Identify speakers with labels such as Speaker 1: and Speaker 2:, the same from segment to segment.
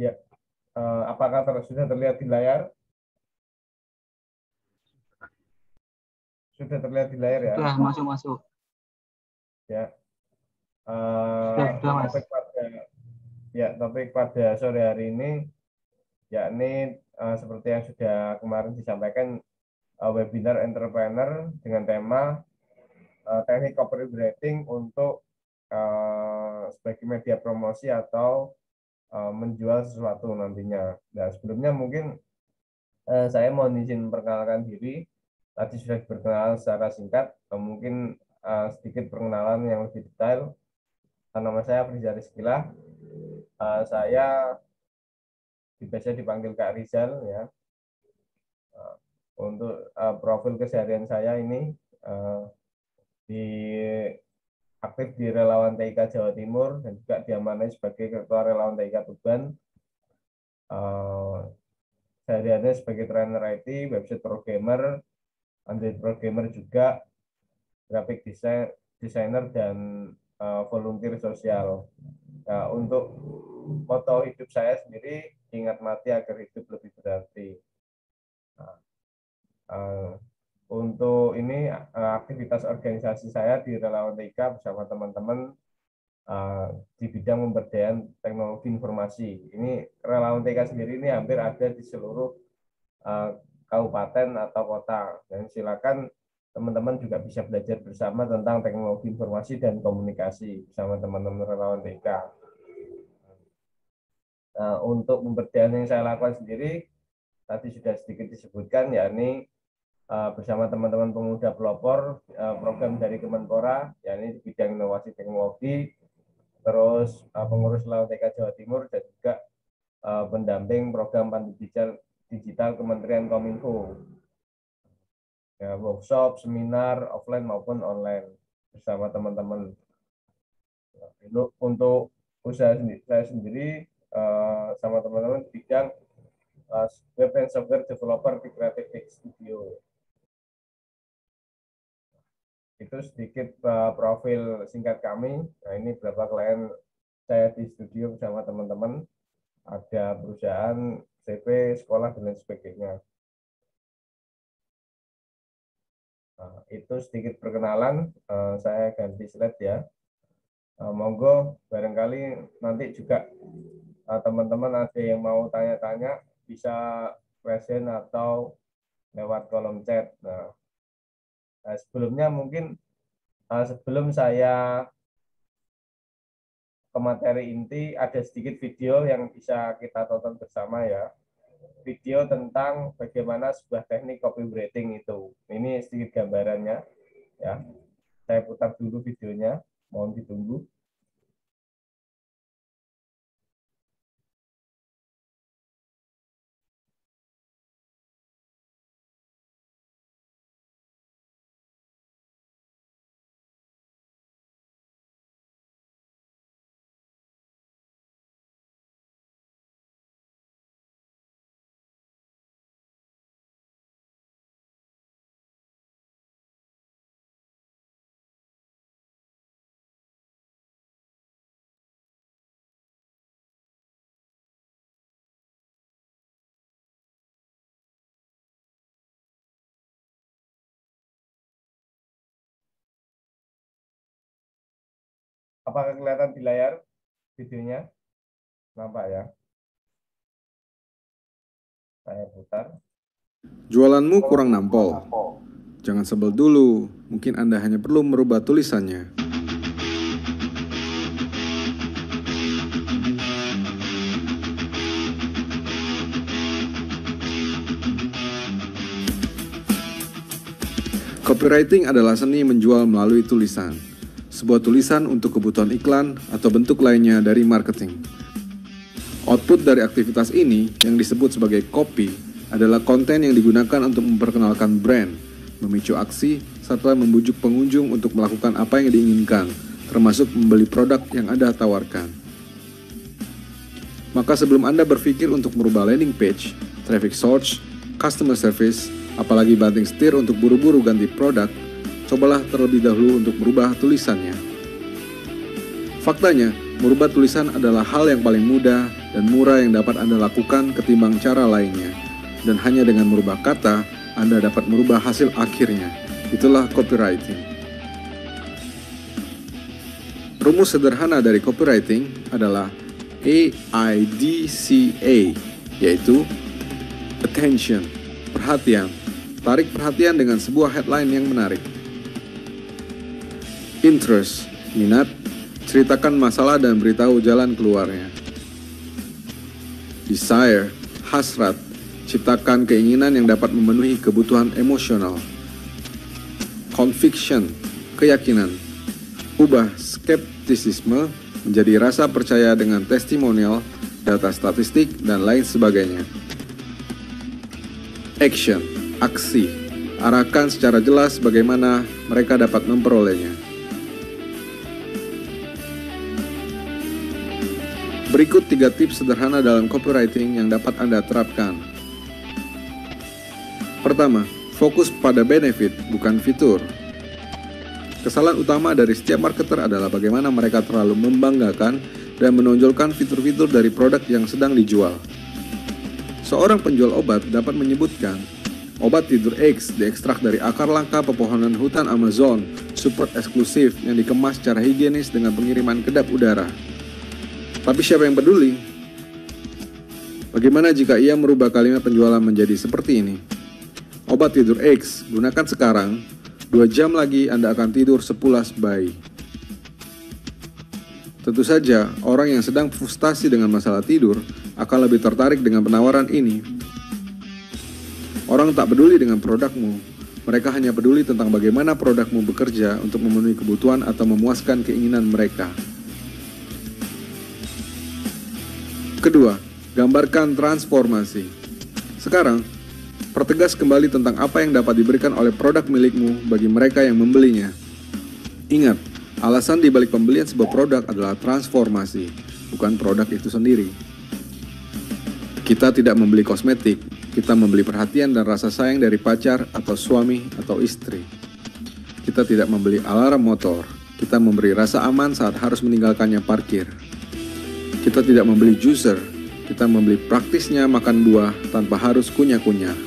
Speaker 1: Ya, apakah sudah terlihat di layar? Sudah terlihat di layar ya?
Speaker 2: Sudah masuk.
Speaker 1: Ya.
Speaker 2: Sudah Mas.
Speaker 1: Topik pada sore hari ini yakni seperti yang sudah kemarin disampaikan, webinar entrepreneur dengan tema teknik copywriting untuk sebagai media promosi atau menjual sesuatu nantinya. Nah, sebelumnya mungkin saya mau izin memperkenalkan diri. Tadi sudah diperkenalkan secara singkat, mungkin sedikit perkenalan yang lebih detail. Nama saya Frizal Rizkylah. Saya biasa dipanggil Kak Rizal ya. Untuk profil keseharian saya ini di aktif di Relawan TIK Jawa Timur dan juga diamanai sebagai Ketua Relawan TIK Tuban. Sehari-harinya sebagai trainer IT, website programmer, Android programmer juga, graphic designer dan volunteer sosial. Nah, untuk moto hidup saya sendiri, ingat mati agar hidup lebih berarti. Untuk ini aktivitas organisasi saya di Relawan TIK bersama teman-teman di bidang pemberdayaan teknologi informasi. Ini Relawan TIK sendiri ini hampir ada di seluruh kabupaten atau kota. Dan silakan teman-teman juga bisa belajar bersama tentang teknologi informasi dan komunikasi bersama teman-teman Relawan TIK. Nah, untuk pemberdayaan yang saya lakukan sendiri, tadi sudah sedikit disebutkan, yakni bersama teman-teman pemuda pelopor program dari Kemenpora, yakni di bidang inovasi teknologi, terus pengurus Relawan TIK Jawa Timur, dan juga pendamping program Pandu Digital Kementerian Kominfo. Ya, workshop, seminar, offline maupun online bersama teman-teman. Untuk usaha saya sendiri sama teman-teman di bidang web and software developer di Creative Studio. Itu sedikit profil singkat kami. Nah, ini berapa klien saya di studio bersama teman-teman. Ada perusahaan, CV, sekolah, dan lain sebagainya. Nah, itu sedikit perkenalan. Saya ganti slide ya. Monggo, barangkali nanti juga teman-teman ada yang mau tanya-tanya, bisa present atau lewat kolom chat. Nah, sebelumnya mungkin sebelum saya ke materi inti, ada sedikit video yang bisa kita tonton bersama ya. Video tentang bagaimana sebuah teknik copywriting itu. Ini sedikit gambarannya ya. Saya putar dulu videonya, mohon ditunggu. Apakah kelihatan di layar videonya? Nampak ya? Saya putar.
Speaker 3: Jualanmu kurang nampol. Jangan sebel dulu, mungkin Anda hanya perlu merubah tulisannya. Copywriting adalah seni menjual melalui tulisan. Sebuah tulisan untuk kebutuhan iklan atau bentuk lainnya dari marketing. Output dari aktivitas ini yang disebut sebagai copy adalah konten yang digunakan untuk memperkenalkan brand, memicu aksi, serta membujuk pengunjung untuk melakukan apa yang diinginkan, termasuk membeli produk yang Anda tawarkan. Maka sebelum Anda berpikir untuk merubah landing page, traffic source, customer service, apalagi banting setir untuk buru-buru ganti produk, cobalah terlebih dahulu untuk merubah tulisannya. Faktanya, merubah tulisan adalah hal yang paling mudah, dan murah yang dapat Anda lakukan ketimbang cara lainnya. Dan hanya dengan merubah kata, Anda dapat merubah hasil akhirnya. Itulah copywriting. Rumus sederhana dari copywriting adalah AIDCA, yaitu attention, perhatian. Tarik perhatian dengan sebuah headline yang menarik. Interest, minat, ceritakan masalah dan beritahu jalan keluarnya. Desire, hasrat, ciptakan keinginan yang dapat memenuhi kebutuhan emosional. Conviction, keyakinan, ubah skeptisisme menjadi rasa percaya dengan testimonial, data statistik, dan lain sebagainya. Action, aksi, arahkan secara jelas bagaimana mereka dapat memperolehnya. Berikut 3 tips sederhana dalam copywriting yang dapat Anda terapkan. Pertama, fokus pada benefit, bukan fitur. Kesalahan utama dari setiap marketer adalah bagaimana mereka terlalu membanggakan dan menonjolkan fitur-fitur dari produk yang sedang dijual. Seorang penjual obat dapat menyebutkan, obat tidur X diekstrak dari akar langka pepohonan hutan Amazon, super eksklusif yang dikemas secara higienis dengan pengiriman kedap udara. Tapi siapa yang peduli? Bagaimana jika ia merubah kalimat penjualan menjadi seperti ini? Obat tidur X, gunakan sekarang, 2 jam lagi Anda akan tidur sepulas bayi. Tentu saja, orang yang sedang frustasi dengan masalah tidur akan lebih tertarik dengan penawaran ini. Orang tak peduli dengan produkmu, mereka hanya peduli tentang bagaimana produkmu bekerja untuk memenuhi kebutuhan atau memuaskan keinginan mereka. Kedua, gambarkan transformasi. Sekarang, pertegas kembali tentang apa yang dapat diberikan oleh produk milikmu bagi mereka yang membelinya. Ingat, alasan dibalik pembelian sebuah produk adalah transformasi, bukan produk itu sendiri. Kita tidak membeli kosmetik, kita membeli perhatian dan rasa sayang dari pacar atau suami atau istri. Kita tidak membeli alarm motor, kita memberi rasa aman saat harus meninggalkannya parkir. Kita tidak membeli juicer, kita membeli praktisnya makan buah tanpa harus kunyah-kunyah.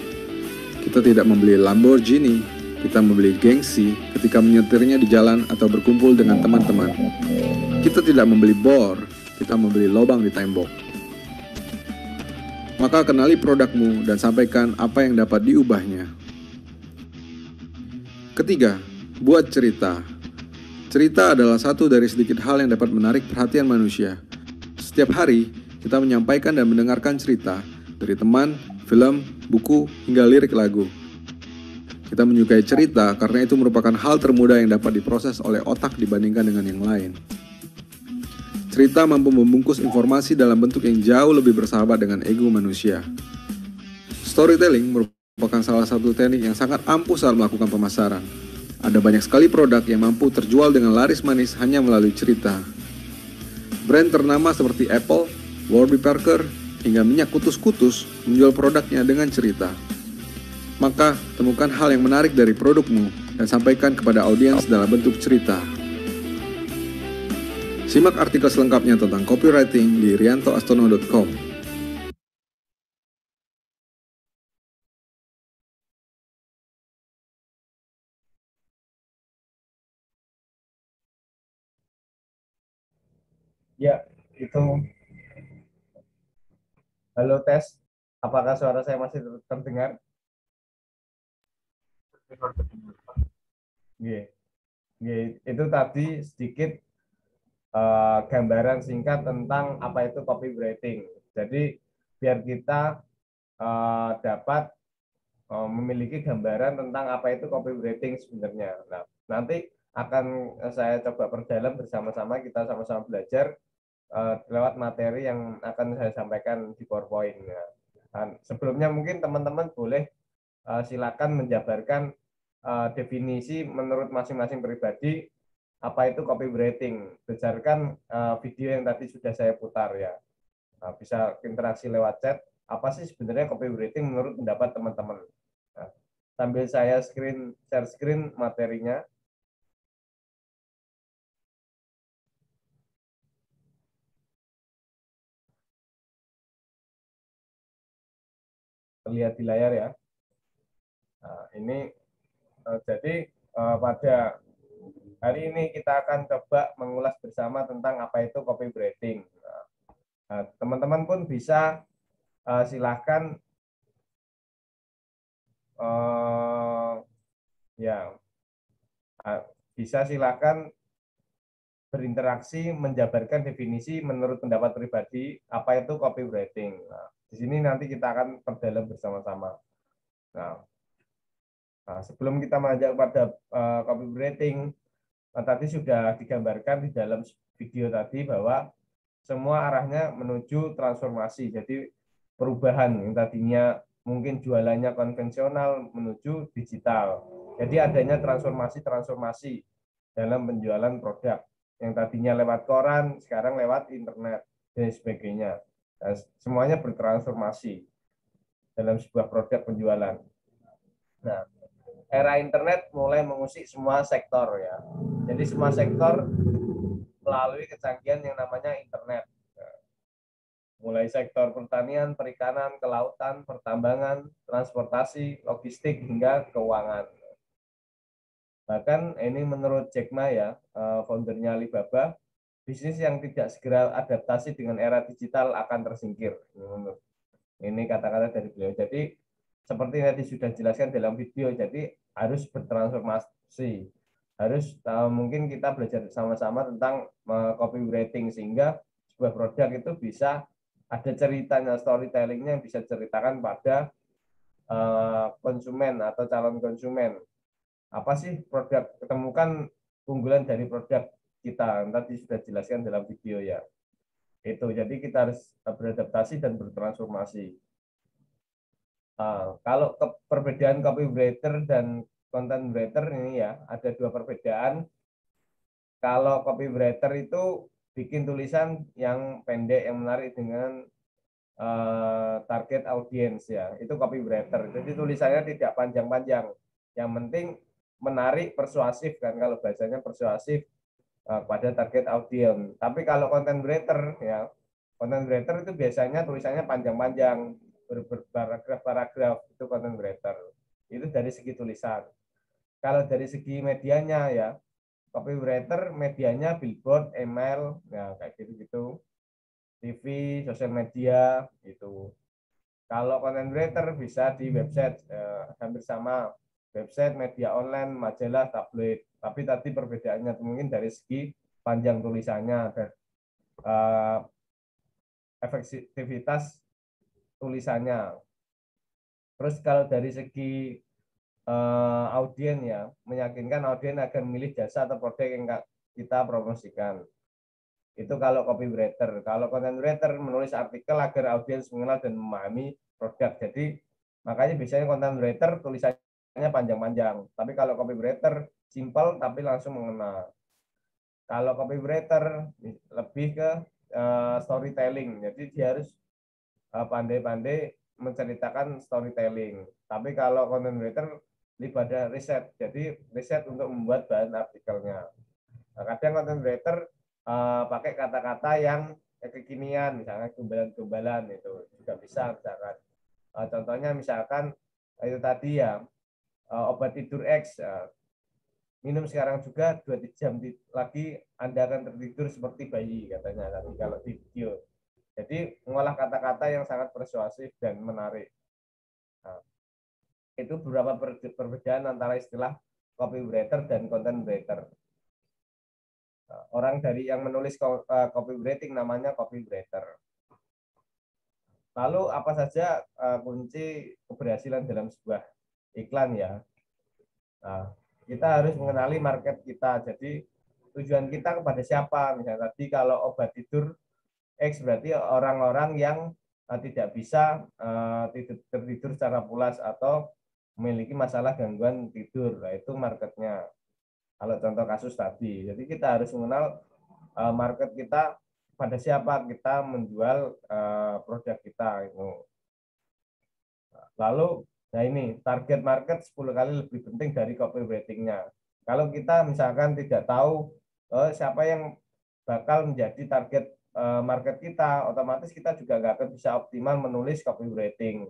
Speaker 3: Kita tidak membeli Lamborghini, kita membeli gengsi ketika menyetirnya di jalan atau berkumpul dengan teman-teman. Kita tidak membeli bor, kita membeli lubang di tembok. Maka kenali produkmu dan sampaikan apa yang dapat diubahnya. Ketiga, buat cerita. Cerita adalah satu dari sedikit hal yang dapat menarik perhatian manusia. Setiap hari, kita menyampaikan dan mendengarkan cerita dari teman, film, buku, hingga lirik lagu. Kita menyukai cerita karena itu merupakan hal termudah yang dapat diproses oleh otak dibandingkan dengan yang lain. Cerita mampu membungkus informasi dalam bentuk yang jauh lebih bersahabat dengan ego manusia. Storytelling merupakan salah satu teknik yang sangat ampuh saat melakukan pemasaran. Ada banyak sekali produk yang mampu terjual dengan laris manis hanya melalui cerita. Brand ternama seperti Apple, Warby Parker, hingga minyak kutus-kutus menjual produknya dengan cerita. Maka, temukan hal yang menarik dari produkmu dan sampaikan kepada audiens dalam bentuk cerita. Simak artikel selengkapnya tentang copywriting di riantoastono.com.
Speaker 1: Ya, itu. Halo tes, apakah suara saya masih terdengar? Iya, iya, itu tadi sedikit gambaran singkat tentang apa itu copywriting. Jadi biar kita dapat memiliki gambaran tentang apa itu copywriting sebenarnya. Nah, nanti akan saya coba perdalam bersama-sama, kita sama-sama belajar lewat materi yang akan saya sampaikan di PowerPoint. Nah, sebelumnya mungkin teman-teman boleh silakan menjabarkan definisi menurut masing-masing pribadi apa itu copywriting berdasarkan video yang tadi sudah saya putar ya. Bisa interaksi lewat chat. Apa sih sebenarnya copywriting menurut pendapat teman-teman? Nah, sambil saya share screen materinya. terlihat di layar ya. Nah, ini jadi pada hari ini kita akan coba mengulas bersama tentang apa itu copywriting. Nah, teman-teman pun bisa silahkan ya bisa silakan berinteraksi, menjabarkan definisi menurut pendapat pribadi apa itu copywriting. Nah, di sini nanti kita akan perdalam bersama-sama. Nah, sebelum kita mengajak pada copywriting, tadi sudah digambarkan di dalam video tadi bahwa semua arahnya menuju transformasi. Jadi perubahan yang tadinya mungkin jualannya konvensional menuju digital. Jadi adanya transformasi-transformasi dalam penjualan produk yang tadinya lewat koran, sekarang lewat internet dan sebagainya. Dan semuanya bertransformasi dalam sebuah produk penjualan. Nah, era internet mulai mengusik semua sektor ya. Jadi semua sektor melalui kecanggihan yang namanya internet. Mulai sektor pertanian, perikanan, kelautan, pertambangan, transportasi, logistik, hingga keuangan. Bahkan ini menurut Jack Ma ya, foundernya Alibaba, bisnis yang tidak segera adaptasi dengan era digital akan tersingkir. Ini kata-kata dari beliau. Jadi seperti tadi sudah dijelaskan dalam video, jadi harus bertransformasi. Harus mungkin kita belajar sama-sama tentang copywriting sehingga sebuah produk itu bisa ada ceritanya, storytellingnya yang bisa ceritakan pada konsumen atau calon konsumen. Apa sih produk, ketemukan keunggulan dari produk kita, tadi sudah dijelaskan dalam video ya. Itu, jadi kita harus beradaptasi dan bertransformasi. Kalau perbedaan copywriter dan content writer ini ya, ada dua perbedaan. Kalau copywriter itu bikin tulisan yang pendek, yang menarik dengan target audience ya, itu copywriter. Jadi tulisannya tidak panjang-panjang. Yang penting menarik, persuasif kan, kalau bahasanya persuasif pada target audience. Tapi kalau content writer ya, content writer itu biasanya tulisannya panjang-panjang, berparagraf-paragraf, itu content writer. Itu dari segi tulisan. Kalau dari segi medianya ya, copywriter medianya billboard, email, ya kayak gitu-gitu. TV, sosial media, itu. Kalau content writer bisa di website, hampir sama. Website, media online, majalah, tabloid. Tapi tadi perbedaannya mungkin dari segi panjang tulisannya dan efektivitas tulisannya. Terus kalau dari segi audien ya, meyakinkan audien akan memilih jasa atau produk yang kita promosikan. Itu kalau copywriter. Kalau content writer menulis artikel agar audiens mengenal dan memahami produk. Jadi makanya biasanya content writer tulisannya panjang-panjang. Tapi kalau copywriter simple tapi langsung mengenal. Kalau copywriter lebih ke storytelling. Jadi dia harus pandai-pandai menceritakan storytelling. Tapi kalau content writer lebih pada riset. Jadi riset untuk membuat bahan artikelnya. Nah, kadang content writer pakai kata-kata yang kekinian, misalnya gombalan-gombalan, itu juga bisa. Misalkan contohnya misalkan itu tadi ya, obat tidur X, minum sekarang juga 2 jam lagi Anda akan tertidur seperti bayi, katanya tadi kalau di video. Jadi mengolah kata-kata yang sangat persuasif dan menarik. Nah, itu beberapa perbedaan antara istilah copywriter dan content writer. Orang dari yang menulis copywriting namanya copywriter. Lalu apa saja kunci keberhasilan dalam sebuah iklan ya? Nah, kita harus mengenali market kita. Jadi tujuan kita kepada siapa? Misalnya tadi kalau obat tidur X berarti orang-orang yang tidak bisa tertidur secara pulas atau memiliki masalah gangguan tidur. Nah, itu marketnya. Kalau contoh kasus tadi, jadi kita harus mengenal market kita pada siapa kita menjual produk kita itu. Lalu, nah ini target market 10 kali lebih penting dari copywriting-nya. Kalau kita misalkan tidak tahu siapa yang bakal menjadi target market kita, otomatis kita juga nggak akan bisa optimal menulis copywriting.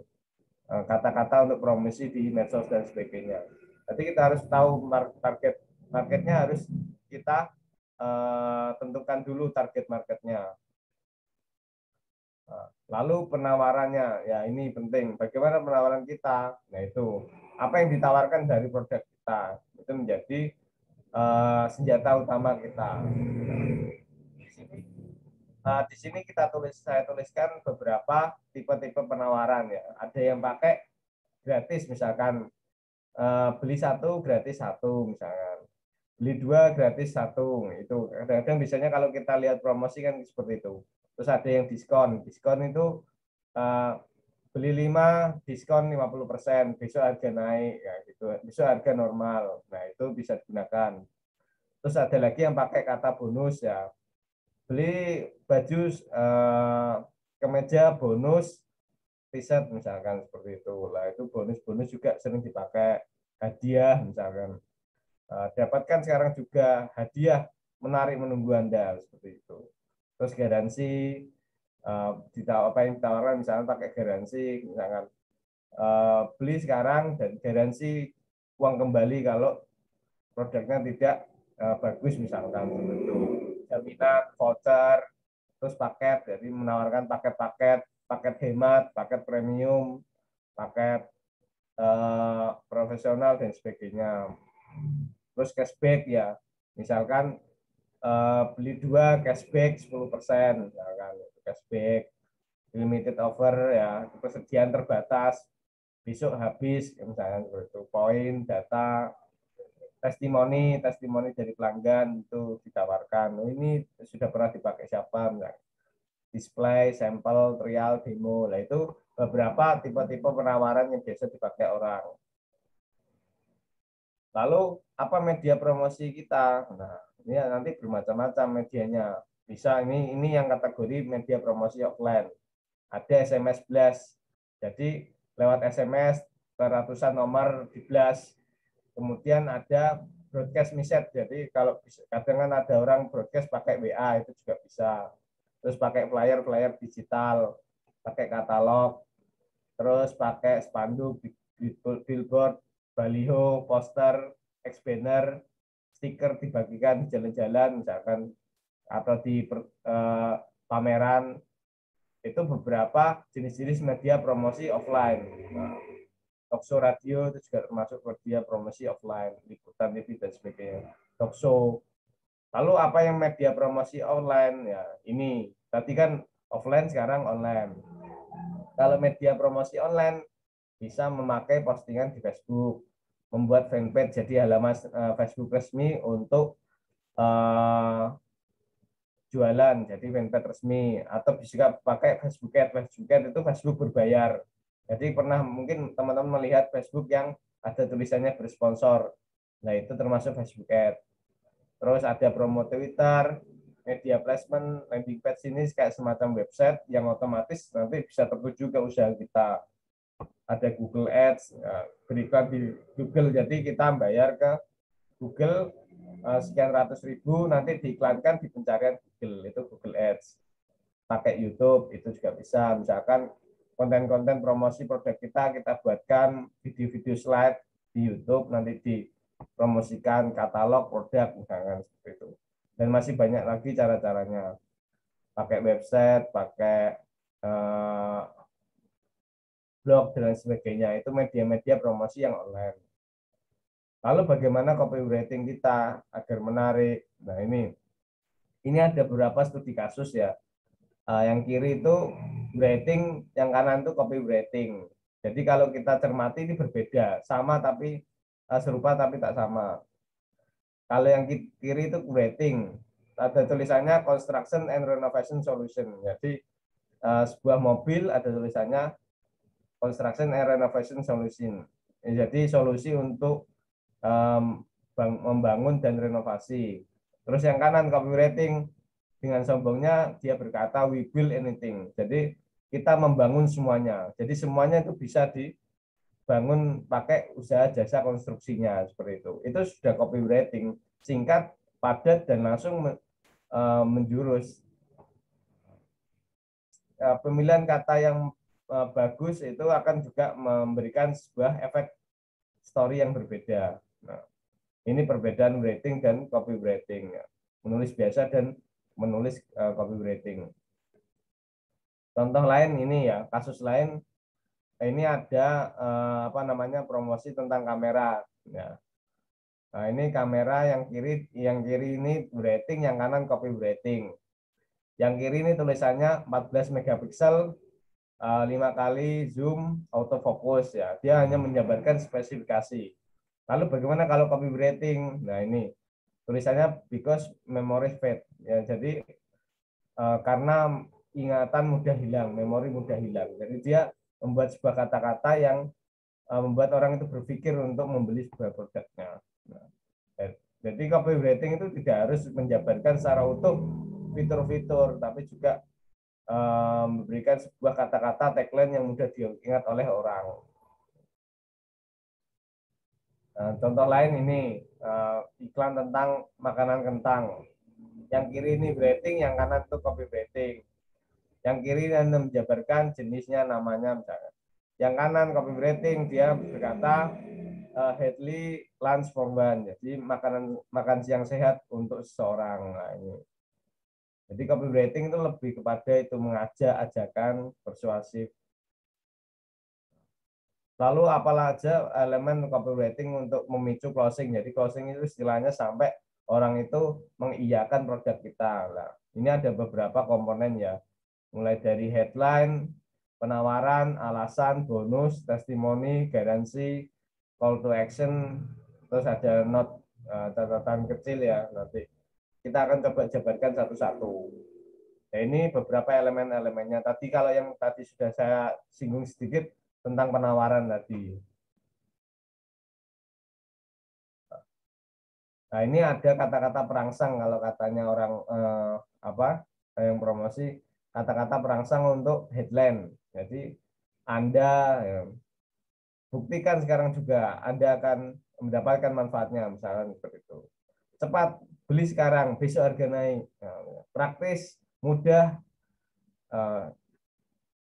Speaker 1: kata-kata untuk promosi di medsos dan sebagainya. Jadi kita harus tahu marketnya harus kita tentukan dulu target marketnya. Lalu penawarannya, ya ini penting. Bagaimana penawaran kita? Nah itu apa yang ditawarkan dari produk kita itu menjadi senjata utama kita. Di sini saya tuliskan beberapa tipe-tipe penawaran ya. Ada yang pakai gratis misalkan beli satu gratis satu misalkan. Beli dua gratis satu itu kadang-kadang biasanya kalau kita lihat promosi kan seperti itu. Terus ada yang diskon itu beli 5 diskon 50%, besok harga naik ya gitu, besok harga normal. Nah itu bisa digunakan. Terus ada lagi yang pakai kata bonus ya, beli baju kemeja bonus t-shirt misalkan seperti itu lah, itu bonus juga sering dipakai. Hadiah misalkan, dapatkan sekarang juga hadiah menarik menunggu Anda seperti itu. Terus garansi, apa yang ditawarkan misalkan pakai garansi misalkan beli sekarang dan garansi uang kembali kalau produknya tidak bagus misalkan seperti itu. Jaminan, voucher, terus paket, jadi menawarkan paket hemat, paket premium, paket profesional dan sebagainya. Terus cashback ya, misalkan beli 2 cashback 10%, misalkan cashback, limited offer ya, persediaan terbatas, besok habis misalnya seperti itu. Poin, data, testimoni dari pelanggan itu ditawarkan. Ini sudah pernah dipakai siapa? Misalnya display, sampel, trial, demo. Nah, itu beberapa tipe-tipe penawaran yang biasa dipakai orang. Lalu apa media promosi kita? Nah, ini nanti bermacam-macam medianya. Bisa ini yang kategori media promosi offline. Ada SMS blast. Jadi lewat SMS ke ratusan nomor di blast. Kemudian ada broadcast message. Jadi kalau kadang kan ada orang broadcast pakai WA itu juga bisa. Terus pakai flyer digital, pakai katalog, terus pakai spanduk, billboard, baliho, poster, banner, stiker dibagikan di jalan-jalan misalkan atau di pameran. Itu beberapa jenis-jenis media promosi offline. Nah, talkshow radio itu juga termasuk media promosi offline, liputan TV dan sebagainya. Talkshow. Lalu apa yang media promosi online? Ya, ini. Tadi kan offline, sekarang online. Kalau media promosi online bisa memakai postingan di Facebook, membuat fanpage jadi halaman Facebook resmi untuk jualan, jadi fanpage resmi, atau bisa pakai Facebook Ads. Facebook Ads itu Facebook berbayar. Jadi pernah mungkin teman-teman melihat Facebook yang ada tulisannya bersponsor. Nah, itu termasuk Facebook Ads. Terus ada promo Twitter, media placement, landing page ini kayak semacam website yang otomatis nanti bisa tertuju ke usaha kita. Ada Google Ads, beriklan di Google, jadi kita bayar ke Google sekian ratus ribu, nanti diiklankan di pencarian Google, itu Google Ads. Pakai YouTube itu juga bisa, misalkan konten-konten promosi produk kita buatkan video-video slide di YouTube, nanti dipromosikan katalog produk misalkan seperti itu. Dan masih banyak lagi cara-caranya. Pakai website, pakai blog dan sebagainya, itu media-media promosi yang online. Lalu bagaimana copywriting kita agar menarik? Nah, ini ada beberapa studi kasus ya. Yang kiri itu writing, yang kanan itu copywriting. Jadi kalau kita cermati ini berbeda, sama tapi serupa tapi tak sama. Kalau yang kiri itu writing, ada tulisannya construction and renovation solution. Jadi sebuah mobil ada tulisannya construction and renovation solution. Jadi solusi untuk membangun dan renovasi. Terus yang kanan copywriting, dengan sombongnya dia berkata we build anything. Jadi kita membangun semuanya. Jadi semuanya itu bisa dibangun pakai usaha jasa konstruksinya seperti itu. Itu sudah copywriting, singkat, padat dan langsung menjurus. Pemilihan kata yang bagus itu akan juga memberikan sebuah efek story yang berbeda. Nah, ini perbedaan writing dan copywriting. Menulis biasa dan menulis copywriting. Contoh lain ini ya, kasus lain ini ada apa namanya promosi tentang kamera. Ya. Nah, ini kamera yang kiri ini writing, yang kanan copywriting. Yang kiri ini tulisannya 14 megapiksel, 5 kali zoom autofocus ya. Dia hanya menjabarkan spesifikasi. Lalu bagaimana kalau copywriting? Nah, ini tulisannya because memory fade ya. Jadi karena ingatan mudah hilang, memori mudah hilang. Jadi dia membuat sebuah kata-kata yang membuat orang itu berpikir untuk membeli sebuah produknya. Nah, jadi copywriting itu tidak harus menjabarkan secara utuh fitur-fitur, tapi juga memberikan sebuah kata-kata tagline yang mudah diingat oleh orang. Contoh lain ini iklan tentang makanan kentang. Yang kiri ini branding, yang kanan itu copywriting. Yang kiri Anda menjabarkan jenisnya, namanya misalnya. Yang kanan copywriting, dia berkata healthy lunch for one. Jadi makan siang sehat untuk seseorang. Nah, ini. Jadi copywriting itu lebih kepada itu mengajak, ajakan, persuasif. Lalu apalah aja elemen copywriting untuk memicu closing. Jadi closing itu istilahnya sampai orang itu mengiyakan produk kita. Nah, ini ada beberapa komponen ya. Mulai dari headline, penawaran, alasan, bonus, testimoni, garansi, call to action, terus ada note, catatan kecil ya. Nanti kita akan coba jabarkan satu-satu. Nah, ini beberapa elemen-elemennya. Tadi kalau yang tadi sudah saya singgung sedikit tentang penawaran tadi. Nah, ini ada kata-kata perangsang kalau katanya orang yang promosi, kata-kata perangsang untuk headline. Jadi Anda buktikan sekarang juga Anda akan mendapatkan manfaatnya, misalnya seperti itu. Cepat beli sekarang, besok harga naik. Praktis, mudah,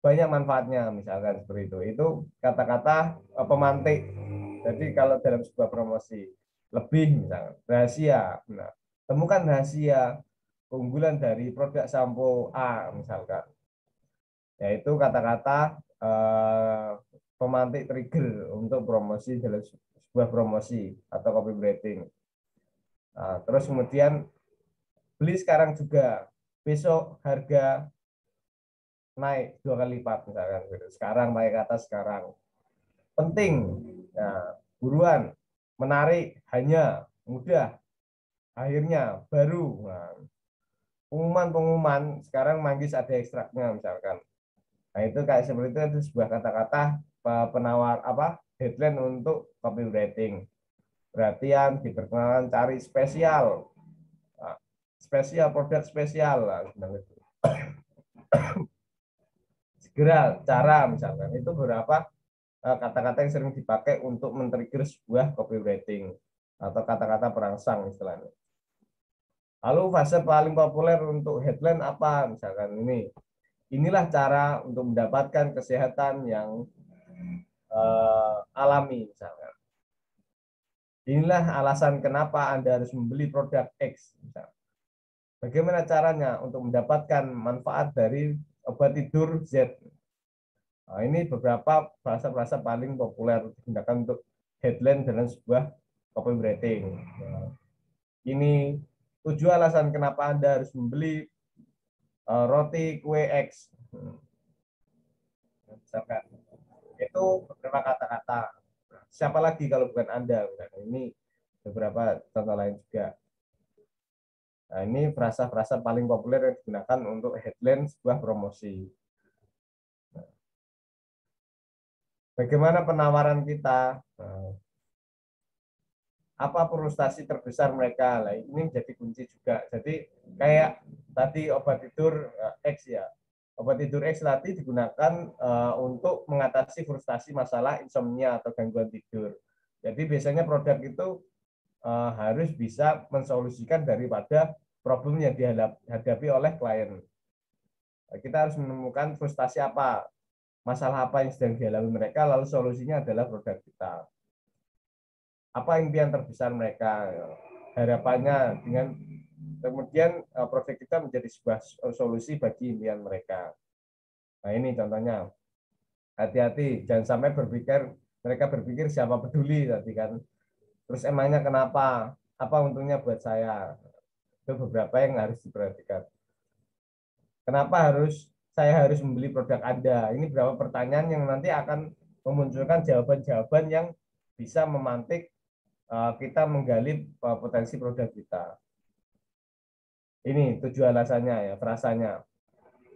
Speaker 1: banyak manfaatnya, misalkan seperti itu. Itu kata-kata pemantik. Jadi kalau dalam sebuah promosi, lebih misalnya rahasia. Nah, temukan rahasia keunggulan dari produk sampo A misalkan. Yaitu kata-kata pemantik trigger untuk promosi dalam sebuah promosi atau copywriting. Nah, terus kemudian beli sekarang juga, besok harga naik 2 kali lipat misalkan. Sekarang naik ke atas sekarang. Penting, nah, buruan, menarik, hanya, mudah, akhirnya, baru. Nah, pengumuman sekarang manggis ada ekstraknya misalkan. Nah, itu kayak seperti itu sebuah kata-kata penawar headline untuk copywriting. Perhatian, diperkenalkan, cari spesial. Nah, spesial, produk spesial lah, itu. Segera, cara misalkan. Itu beberapa kata-kata yang sering dipakai untuk men-trigger sebuah copywriting atau kata-kata perangsang istilahnya. Lalu fase paling populer untuk headline apa? Misalkan ini. Inilah cara untuk mendapatkan kesehatan yang alami misalkan. Inilah alasan kenapa Anda harus membeli produk X misalkan. Bagaimana caranya untuk mendapatkan manfaat dari obat tidur Z. Nah, ini beberapa bahasa-bahasa paling populer digunakan untuk headline dalam sebuah copywriting. Nah, ini 7 alasan kenapa Anda harus membeli roti kue X. Misalkan. Itu beberapa kata-kata. Siapa lagi kalau bukan Anda? Ini beberapa contoh lain juga. Nah, ini frasa-frasa paling populer yang digunakan untuk headline sebuah promosi. Bagaimana penawaran kita? Apa frustasi terbesar mereka? Nah, ini jadi kunci juga. Jadi kayak tadi obat tidur X ya. Obat tidur X tadi digunakan untuk mengatasi frustasi masalah insomnia atau gangguan tidur. Jadi biasanya produk itu harus bisa mensolusikan daripada problem yang dihadapi oleh klien. Kita harus menemukan frustasi apa. masalah apa yang sedang dialami mereka, lalu solusinya adalah produk kita. Apa impian terbesar mereka, harapannya, dengan kemudian produk kita menjadi sebuah solusi bagi impian mereka. Nah ini contohnya, hati-hati, jangan sampai mereka berpikir siapa peduli tadi kan. Terus emangnya kenapa? Apa untungnya buat saya? Itu beberapa yang harus diperhatikan. Kenapa saya harus membeli produk Anda? Ini beberapa pertanyaan yang nanti akan memunculkan jawaban-jawaban yang bisa memantik kita menggali potensi produk kita. Ini 7 alasannya ya, frasanya.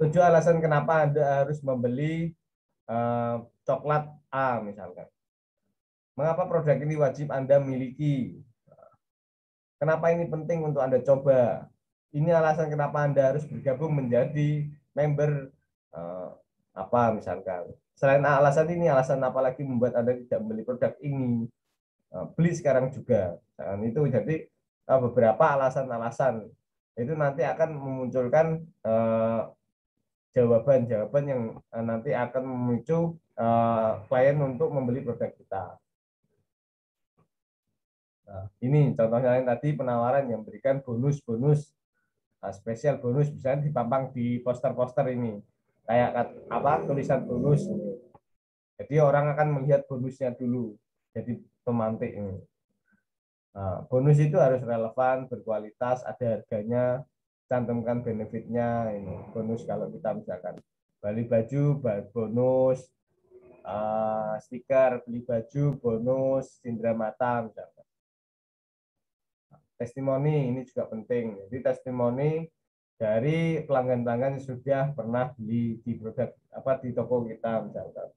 Speaker 1: 7 alasan kenapa Anda harus membeli coklat A misalkan. Mengapa produk ini wajib Anda miliki? Kenapa ini penting untuk Anda coba? Ini alasan kenapa Anda harus bergabung menjadi member apa misalkan. Selain alasan ini, alasan apa lagi membuat Anda tidak membeli produk ini? Beli sekarang juga. Nah, itu jadi beberapa alasan-alasan. Itu nanti akan memunculkan jawaban-jawaban yang nanti akan memicu klien untuk membeli produk kita. Nah, ini contohnya yang tadi penawaran yang berikan bonus-bonus, spesial bonus, misalnya dipampang di poster-poster ini, kayak apa tulisan bonus. Jadi orang akan melihat bonusnya dulu, jadi pemantik ini. Nah, bonus itu harus relevan, berkualitas, ada harganya, cantumkan benefitnya. Ini bonus kalau kita misalkan beli baju, bonus, stiker, beli baju, bonus, cindera mata misalkan. Testimoni ini juga penting. Jadi testimoni dari pelanggan-pelanggan yang sudah pernah beli di produk di toko kita misalkan.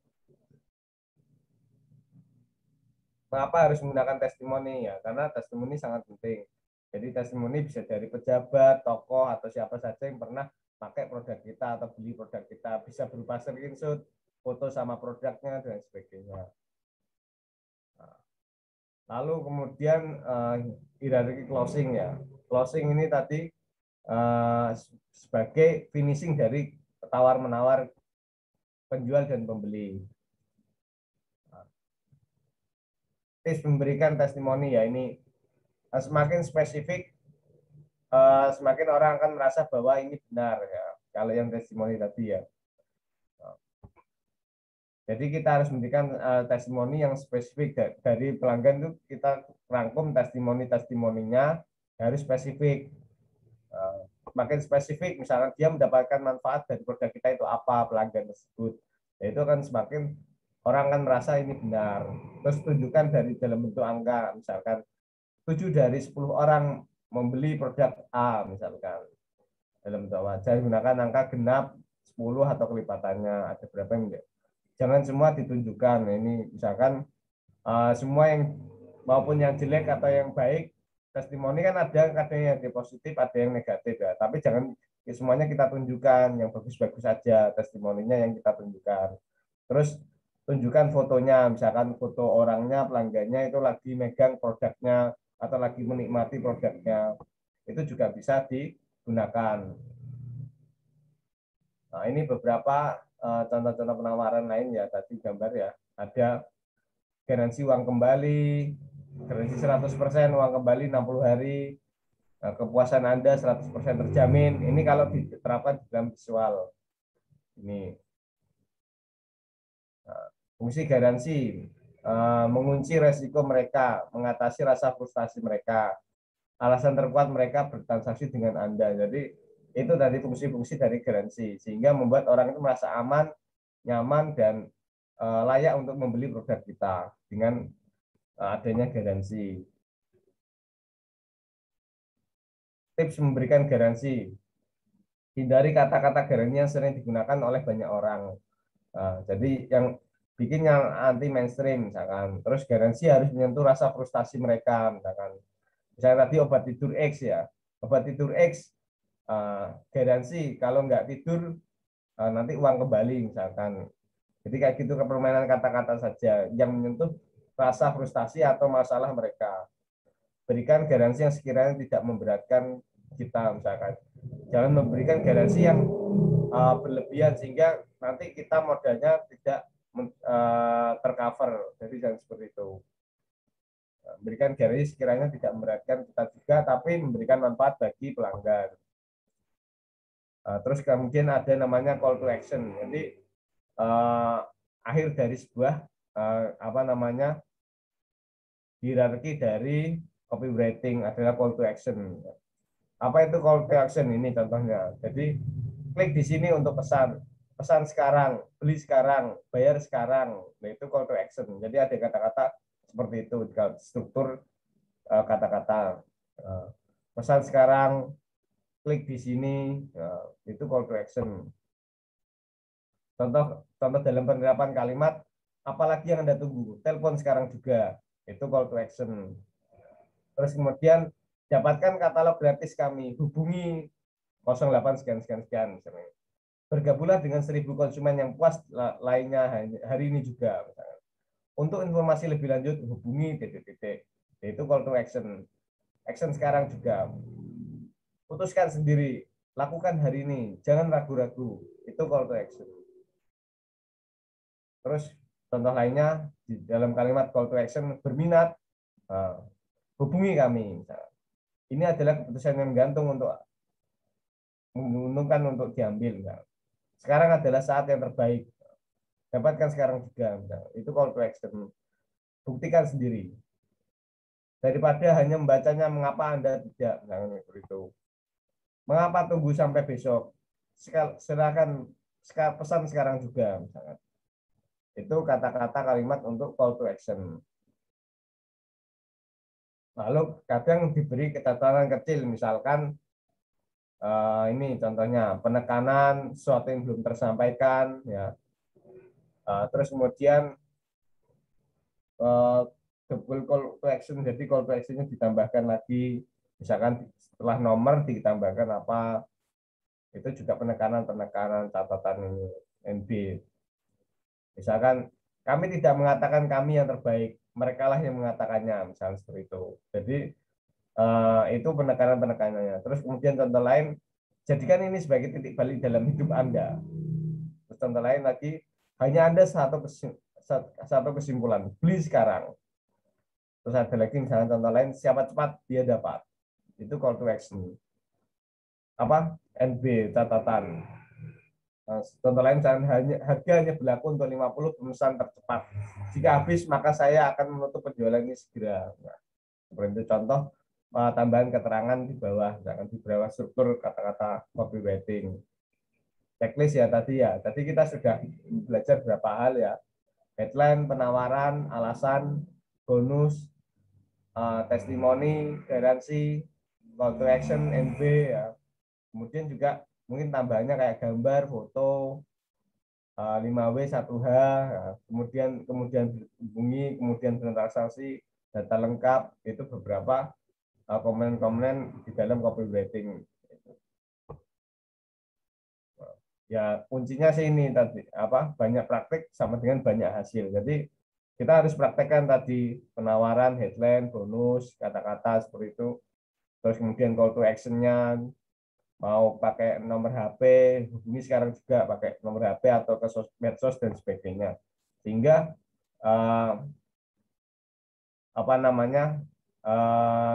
Speaker 1: Mengapa harus menggunakan testimoni ya? Karena testimoni sangat penting. Jadi testimoni bisa dari pejabat, tokoh atau siapa saja yang pernah pakai produk kita atau beli produk kita, bisa berupa screenshot, foto sama produknya dan sebagainya. Lalu kemudian hierarki closing ya. Closing ini tadi sebagai finishing dari tawar-menawar penjual dan pembeli. Tips memberikan testimoni ya, ini semakin spesifik, semakin orang akan merasa bahwa ini benar ya. Kalau yang testimoni tadi ya. Jadi kita harus memberikan testimoni yang spesifik dari pelanggan itu, kita rangkum testimoninya harus spesifik. Makin spesifik, misalnya dia mendapatkan manfaat dari produk kita itu apa, pelanggan tersebut, ya itu kan semakin orang kan merasa ini benar. Terus tunjukkan dari dalam bentuk angka, misalkan 7 dari 10 orang membeli produk A misalkan dalam bentuk apa, jangan gunakan angka genap 10 atau kelipatannya, ada berapa yang enggak. Jangan semua ditunjukkan. Nah, ini misalkan semua yang maupun yang jelek atau yang baik, testimoni kan ada yang positif, ada yang negatif ya. Tapi jangan semuanya kita tunjukkan, yang bagus-bagus saja testimoninya yang kita tunjukkan. Terus tunjukkan fotonya, misalkan foto orangnya, pelanggannya itu lagi megang produknya atau lagi menikmati produknya. Itu juga bisa digunakan. Nah, ini beberapa contoh-contoh penawaran lain ya, tadi gambar ya. Ada garansi uang kembali, garansi 100% uang kembali 60 hari, kepuasan Anda 100% terjamin. Ini kalau diterapkan di dalam visual. Ini fungsi garansi, mengunci resiko mereka, mengatasi rasa frustasi mereka, alasan terkuat mereka bertransaksi dengan Anda. Jadi itu dari fungsi-fungsi dari garansi, sehingga membuat orang itu merasa aman, nyaman, dan layak untuk membeli produk kita dengan adanya garansi. Tips memberikan garansi. Hindari kata-kata garansi yang sering digunakan oleh banyak orang. Jadi yang bikin yang anti mainstream misalkan. Terus garansi harus menyentuh rasa frustasi mereka misalkan. Misalnya tadi obat tidur X ya. Obat tidur X garansi kalau nggak tidur nanti uang kembali misalkan. Jadi kayak gitu, permainan kata-kata saja yang menyentuh rasa frustasi atau masalah mereka. Berikan garansi yang sekiranya tidak memberatkan kita misalkan. Jangan memberikan garansi yang berlebihan sehingga nanti kita modalnya tidak tercover. Jadi jangan seperti itu. Memberikan garansi sekiranya tidak memberatkan kita juga, tapi memberikan manfaat bagi pelanggan. Terus kemudian ada namanya call to action. Jadi akhir dari sebuah hierarki dari copywriting adalah call to action. Apa itu call to action ini contohnya? Jadi klik di sini untuk pesan sekarang, beli sekarang, bayar sekarang. Nah, itu call to action. Jadi ada kata-kata seperti itu, struktur kata-kata. Pesan sekarang, klik di sini, itu call to action. Contoh dalam penerapan kalimat, apalagi yang Anda tunggu? Telepon sekarang juga, itu call to action. Terus kemudian dapatkan katalog gratis kami, hubungi 08 sekian sekian sekian misalnya. Bergabunglah dengan 1000 konsumen yang puas lainnya hari ini juga misalnya. Untuk informasi lebih lanjut hubungi titik-titik. Itu call to action. Action sekarang juga. Putuskan sendiri, lakukan hari ini, jangan ragu-ragu. Itu call to action. Terus contoh lainnya di dalam kalimat call to action, berminat, hubungi kami misalnya. Ini adalah keputusan yang gantung untuk menguntungkan untuk diambil. Sekarang adalah saat yang terbaik. Dapatkan sekarang juga. Itu call to action. Buktikan sendiri. Daripada hanya membacanya mengapa Anda tidak. Itu. Mengapa tunggu sampai besok? Silakan pesan sekarang juga. Misalkan. Itu kata-kata kalimat untuk call to action. Lalu kadang diberi catatan kecil, misalkan ini contohnya penekanan sesuatu yang belum tersampaikan, ya. Terus kemudian double call to action, jadi call to action-nya ditambahkan lagi, misalkan setelah nomor ditambahkan apa, itu juga penekanan catatan NB. Misalkan kami tidak mengatakan kami yang terbaik, mereka lah yang mengatakannya, misalnya seperti itu. Jadi itu penekanan-penekanannya. Terus kemudian contoh lain, jadikan ini sebagai titik balik dalam hidup Anda. Terus contoh lain lagi, hanya Anda satu kesimpulan, beli sekarang. Terus ada lagi misalnya contoh lain, siapa cepat dia dapat. Itu call to action. Apa? NB, catatan. Contoh lain, harga hanya berlaku untuk 50 pemesan tercepat. Jika habis, maka saya akan menutup penjualan ini segera. Nah, seperti itu contoh tambahan keterangan di bawah, misalkan di bawah struktur kata-kata copywriting. Checklist ya tadi ya. Tadi kita sudah belajar beberapa hal ya. Headline, penawaran, alasan, bonus, testimoni, garansi, call to action, NB ya. Kemudian juga mungkin tambahannya kayak gambar, foto, 5W 1H, ya. kemudian hubungi, kemudian transaksi, data lengkap, itu beberapa komponen-komponen di dalam copywriting. Ya kuncinya sih ini tadi banyak praktik sama dengan banyak hasil. Jadi kita harus praktekkan tadi penawaran, headline, bonus, kata-kata seperti itu. Terus kemudian call to action-nya, mau pakai nomor HP, hubungi sekarang juga pakai nomor HP atau ke medsos dan sebagainya. Sehingga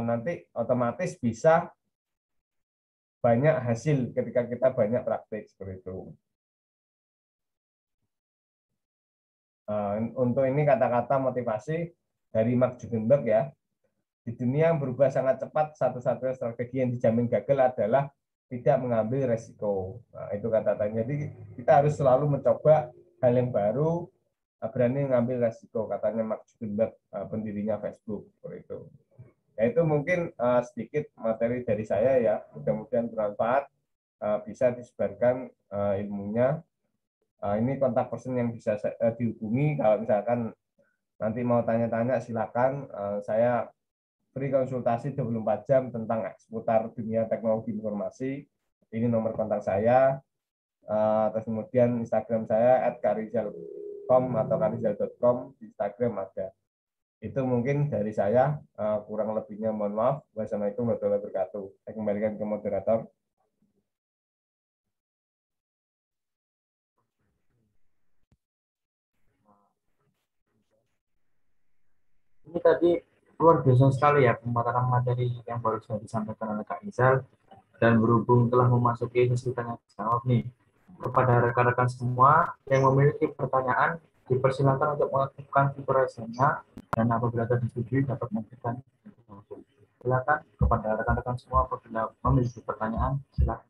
Speaker 1: nanti otomatis bisa banyak hasil ketika kita banyak praktik seperti itu. Untuk ini kata-kata motivasi dari Mark Zuckerberg ya. Di dunia yang berubah sangat cepat, satu-satunya strategi yang dijamin gagal adalah tidak mengambil resiko. Nah, itu kata-katanya. Jadi kita harus selalu mencoba hal yang baru, berani mengambil resiko, katanya Mark Zuckerberg, pendirinya Facebook. Seperti itu. Ya, itu mungkin sedikit materi dari saya ya. Mudah-mudahan bermanfaat, bisa disebarkan ilmunya. Ini kontak person yang bisa dihubungi kalau misalkan nanti mau tanya-tanya silakan. Saya free konsultasi 24 jam tentang seputar dunia teknologi informasi. Ini nomor kontak saya. Terus kemudian Instagram saya @karizal.com atau karizal.com, di Instagram ada. Itu mungkin dari saya, kurang lebihnya mohon maaf. Wassalamualaikum warahmatullahi wabarakatuh. Saya kembalikan ke moderator.
Speaker 2: Ini tadi luar biasa sekali ya pemaparan materi yang baru saja disampaikan oleh Kak Rizal. Dan berhubung telah memasuki sesi tanya jawab nih, kepada rekan-rekan semua yang memiliki pertanyaan, dipersilakan untuk mengaktifkan fitur raisnya dan apabila tersetujui dapat memberikan. Silakan kepada rekan-rekan semua apabila memiliki pertanyaan, silakan.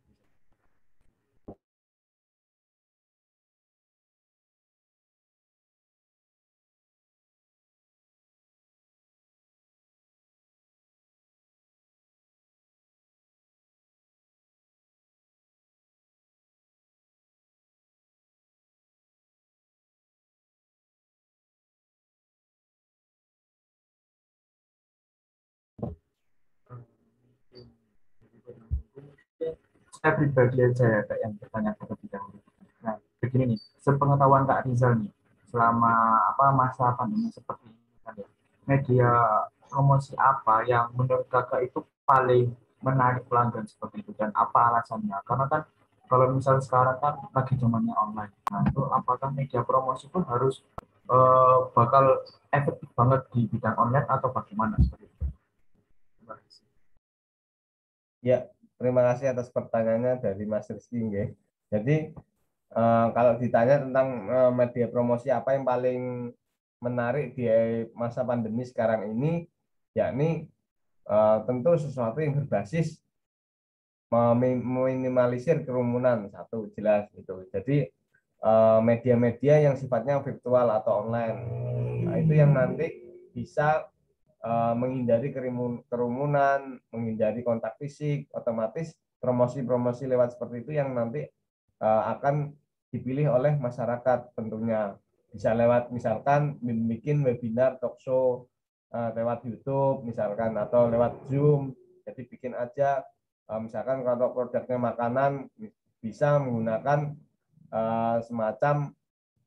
Speaker 2: Saya pribadi aja ya Kak yang bertanya terlebih dahulu. Nah, begini nih, sepengetahuan Kak Rizal nih, selama masa pandemi seperti ini kan ya, media promosi apa yang menurut Kakak itu paling menarik pelanggan seperti itu dan apa alasannya? Karena kan kalau misal sekarang kan lagi zamannya online. Nah, itu apakah media promosi pun harus bakal efektif banget di bidang online atau bagaimana seperti itu?
Speaker 1: Ya, terima kasih atas pertanyaannya dari Mas Rizky. Nggih. Jadi kalau ditanya tentang media promosi apa yang paling menarik di masa pandemi sekarang ini, yakni tentu sesuatu yang berbasis meminimalisir kerumunan, satu jelas itu. Jadi media-media yang sifatnya virtual atau online, nah itu yang nanti bisa menghindari kerumunan, menghindari kontak fisik. Otomatis promosi-promosi lewat seperti itu yang nanti akan dipilih oleh masyarakat tentunya. Bisa lewat misalkan bikin webinar talk show lewat YouTube misalkan atau lewat Zoom. Jadi bikin aja misalkan kalau produknya makanan bisa menggunakan semacam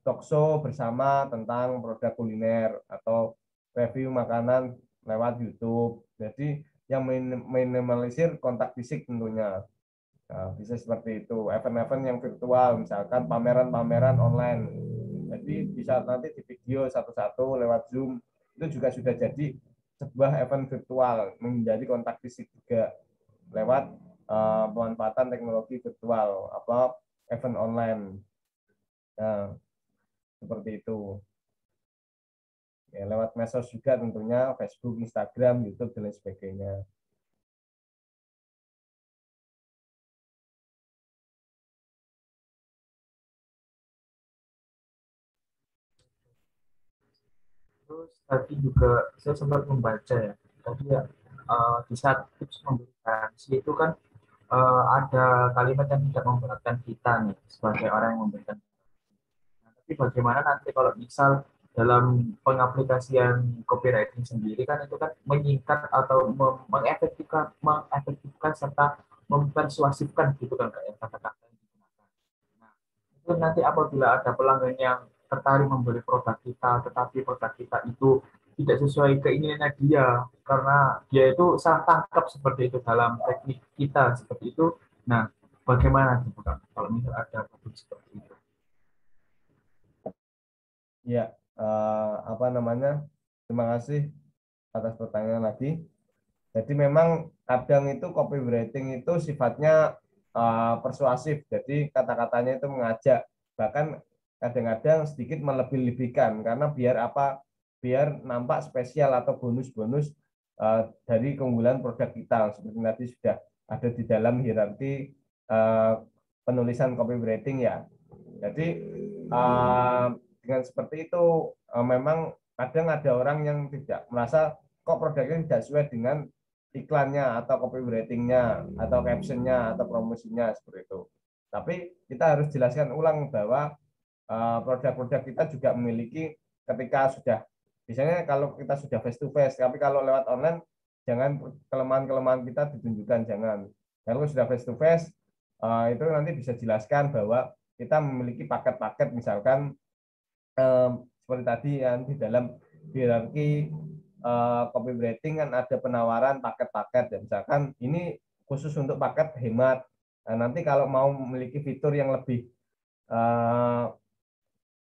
Speaker 1: talk show bersama tentang produk kuliner atau review makanan lewat YouTube. Jadi yang minimalisir kontak fisik tentunya. Nah, bisa seperti itu. Event-event yang virtual, misalkan pameran-pameran online. Jadi bisa nanti di video satu-satu lewat Zoom. Itu juga sudah jadi sebuah event virtual, menghindari kontak fisik juga lewat pemanfaatan teknologi virtual, event online. Nah, seperti itu. Ya, lewat medsos juga tentunya, Facebook, Instagram, YouTube, dan lain sebagainya.
Speaker 2: Terus tadi juga saya sempat membaca ya, tadi ya di saat tips memberi garansi itu kan ada kalimat yang tidak memberatkan kita nih sebagai orang yang memberikan. Nah, tapi bagaimana nanti kalau misal dalam pengaplikasian copywriting sendiri kan itu kan menyingkat atau mengefektifkan serta mempersuasifkan gitu kan kayak kata-kata yang digunakan. Nah, itu nanti apabila ada pelanggan yang tertarik membeli produk kita, tetapi produk kita itu tidak sesuai keinginannya dia, karena dia itu salah tangkap seperti itu dalam teknik kita seperti itu. Nah, bagaimana itu Kak, kalau misal ada produk seperti itu?
Speaker 1: Ya, apa namanya? Terima kasih atas pertanyaan lagi. Jadi memang kadang itu copywriting itu sifatnya persuasif. Jadi kata-katanya itu mengajak. Bahkan kadang-kadang sedikit melebih-lebihkan karena biar apa? Biar nampak spesial atau bonus-bonus dari keunggulan produk kita. Seperti tadi sudah ada di dalam hierarki uh, penulisan copywriting ya. Jadi dengan seperti itu memang kadang ada orang yang tidak merasa kok produknya tidak sesuai dengan iklannya atau copywritingnya atau captionnya atau promosinya seperti itu. Tapi kita harus jelaskan ulang bahwa produk-produk kita juga memiliki ketika sudah misalnya kalau kita sudah face to face, tapi kalau lewat online jangan kelemahan-kelemahan kita ditunjukkan jangan. Kalau sudah face to face itu nanti bisa jelaskan bahwa kita memiliki paket-paket misalkan seperti tadi yang di dalam hierarki copywriting kan ada penawaran paket-paket ya misalkan ini khusus untuk paket hemat. Nah, nanti kalau mau memiliki fitur yang lebih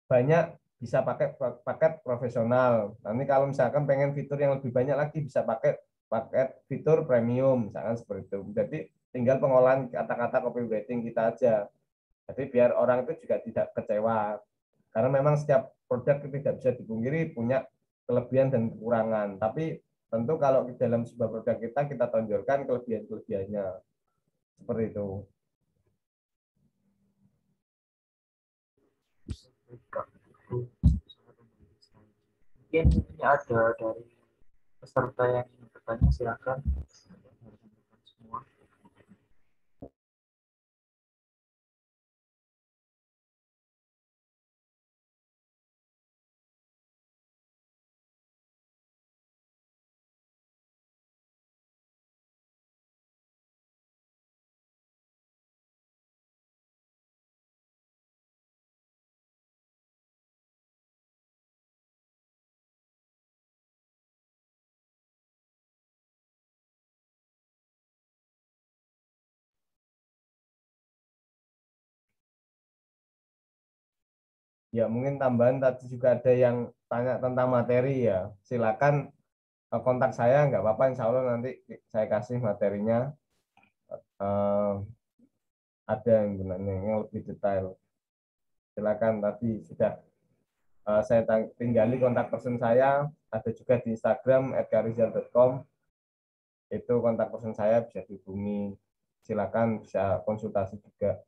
Speaker 1: banyak bisa pakai paket profesional. Nanti kalau misalkan pengen fitur yang lebih banyak lagi bisa pakai paket fitur premium, misalkan seperti itu. Jadi tinggal pengolahan kata-kata copywriting kita aja. Jadi biar orang itu juga tidak kecewa. Karena memang setiap produk itu tidak bisa dipungkiri punya kelebihan dan kekurangan. Tapi tentu kalau di dalam sebuah produk kita tonjolkan kelebihan-kelebihannya. Seperti itu.
Speaker 2: Mungkin ini ada dari peserta yang ingin bertanya, silakan. Semua.
Speaker 1: Ya, mungkin tambahan tadi juga ada yang tanya tentang materi ya. Silakan kontak saya, nggak apa-apa. Insya Allah nanti saya kasih materinya. Eh, ada yang gunanya yang lebih detail. Silakan tadi sudah saya tinggali kontak person saya. Ada juga di Instagram @karizal.com. Itu kontak person saya bisa dihubungi. Silakan bisa konsultasi juga.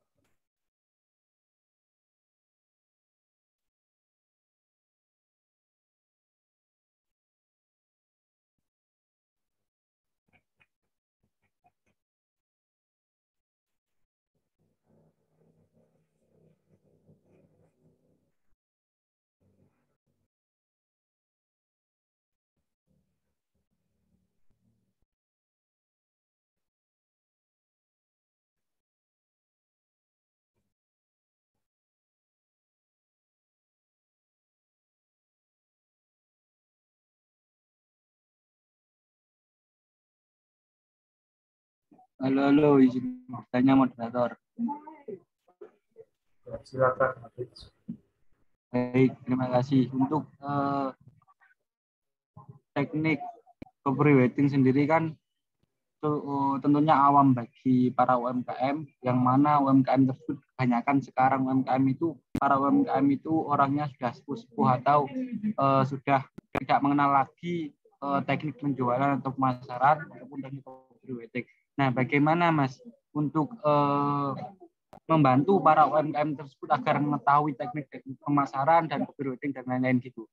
Speaker 4: Halo, halo, izin bertanya moderator.
Speaker 2: Ya, silakan.
Speaker 4: Baik, terima kasih. Untuk teknik copywriting sendiri kan tentunya awam bagi para UMKM, yang mana UMKM tersebut kebanyakan sekarang para UMKM itu orangnya sudah sepuh-sepuh atau sudah tidak mengenal lagi teknik penjualan atau pemasaran ataupun teknik copywriting. Nah, bagaimana Mas untuk membantu para UMKM tersebut agar mengetahui teknik-teknik pemasaran dan copywriting dan lain-lain gitu?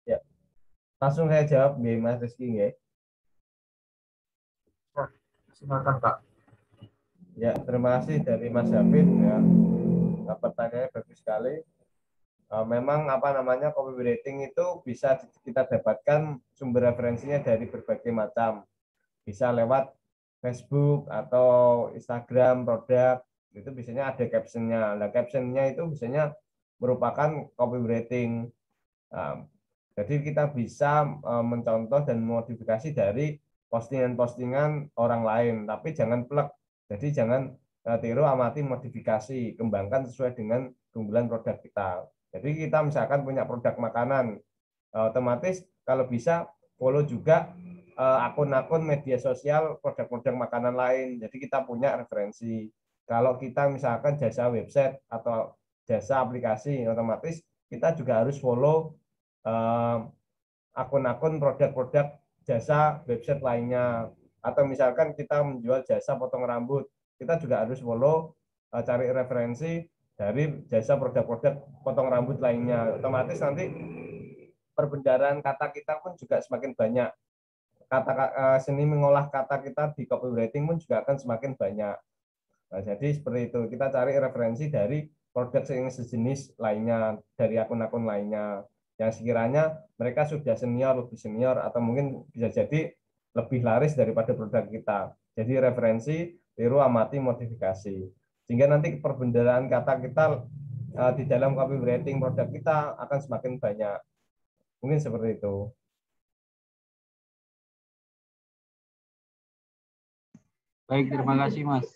Speaker 1: Ya, langsung saya jawab, Mas Rizky. Ya,
Speaker 2: Silakan Pak.
Speaker 1: ya, terima kasih dari Mas David. Ya, pertanyaannya bagus sekali. Memang apa namanya copywriting itu bisa kita dapatkan sumber referensinya dari berbagai macam. Bisa lewat Facebook atau Instagram produk, itu biasanya ada captionnya. Nah, captionnya itu biasanya merupakan copywriting. Nah, jadi kita bisa mencontoh dan modifikasi dari postingan-postingan orang lain, tapi jangan plek. Jadi jangan tiru, amati, modifikasi, kembangkan sesuai dengan keunggulan produk kita. Jadi kita misalkan punya produk makanan, otomatis kalau bisa follow juga akun-akun media sosial produk-produk makanan lain. Jadi kita punya referensi. Kalau kita misalkan jasa website atau jasa aplikasi, otomatis kita juga harus follow akun-akun produk-produk jasa website lainnya. Atau misalkan kita menjual jasa potong rambut, kita juga harus follow, cari referensi dari jasa produk-produk potong rambut lainnya. Otomatis nanti perbendaharaan kata kita pun juga semakin banyak. Seni mengolah kata kita di copywriting pun juga akan semakin banyak. Nah, jadi seperti itu, kita cari referensi dari produk yang sejenis lainnya, dari akun-akun lainnya, yang sekiranya mereka sudah lebih senior, atau mungkin bisa jadi lebih laris daripada produk kita. Jadi referensi, tiru, amati, modifikasi. Sehingga nanti perbendaharaan kata kita di dalam copywriting produk kita akan semakin banyak. Mungkin seperti itu.
Speaker 4: Baik, terima kasih Mas.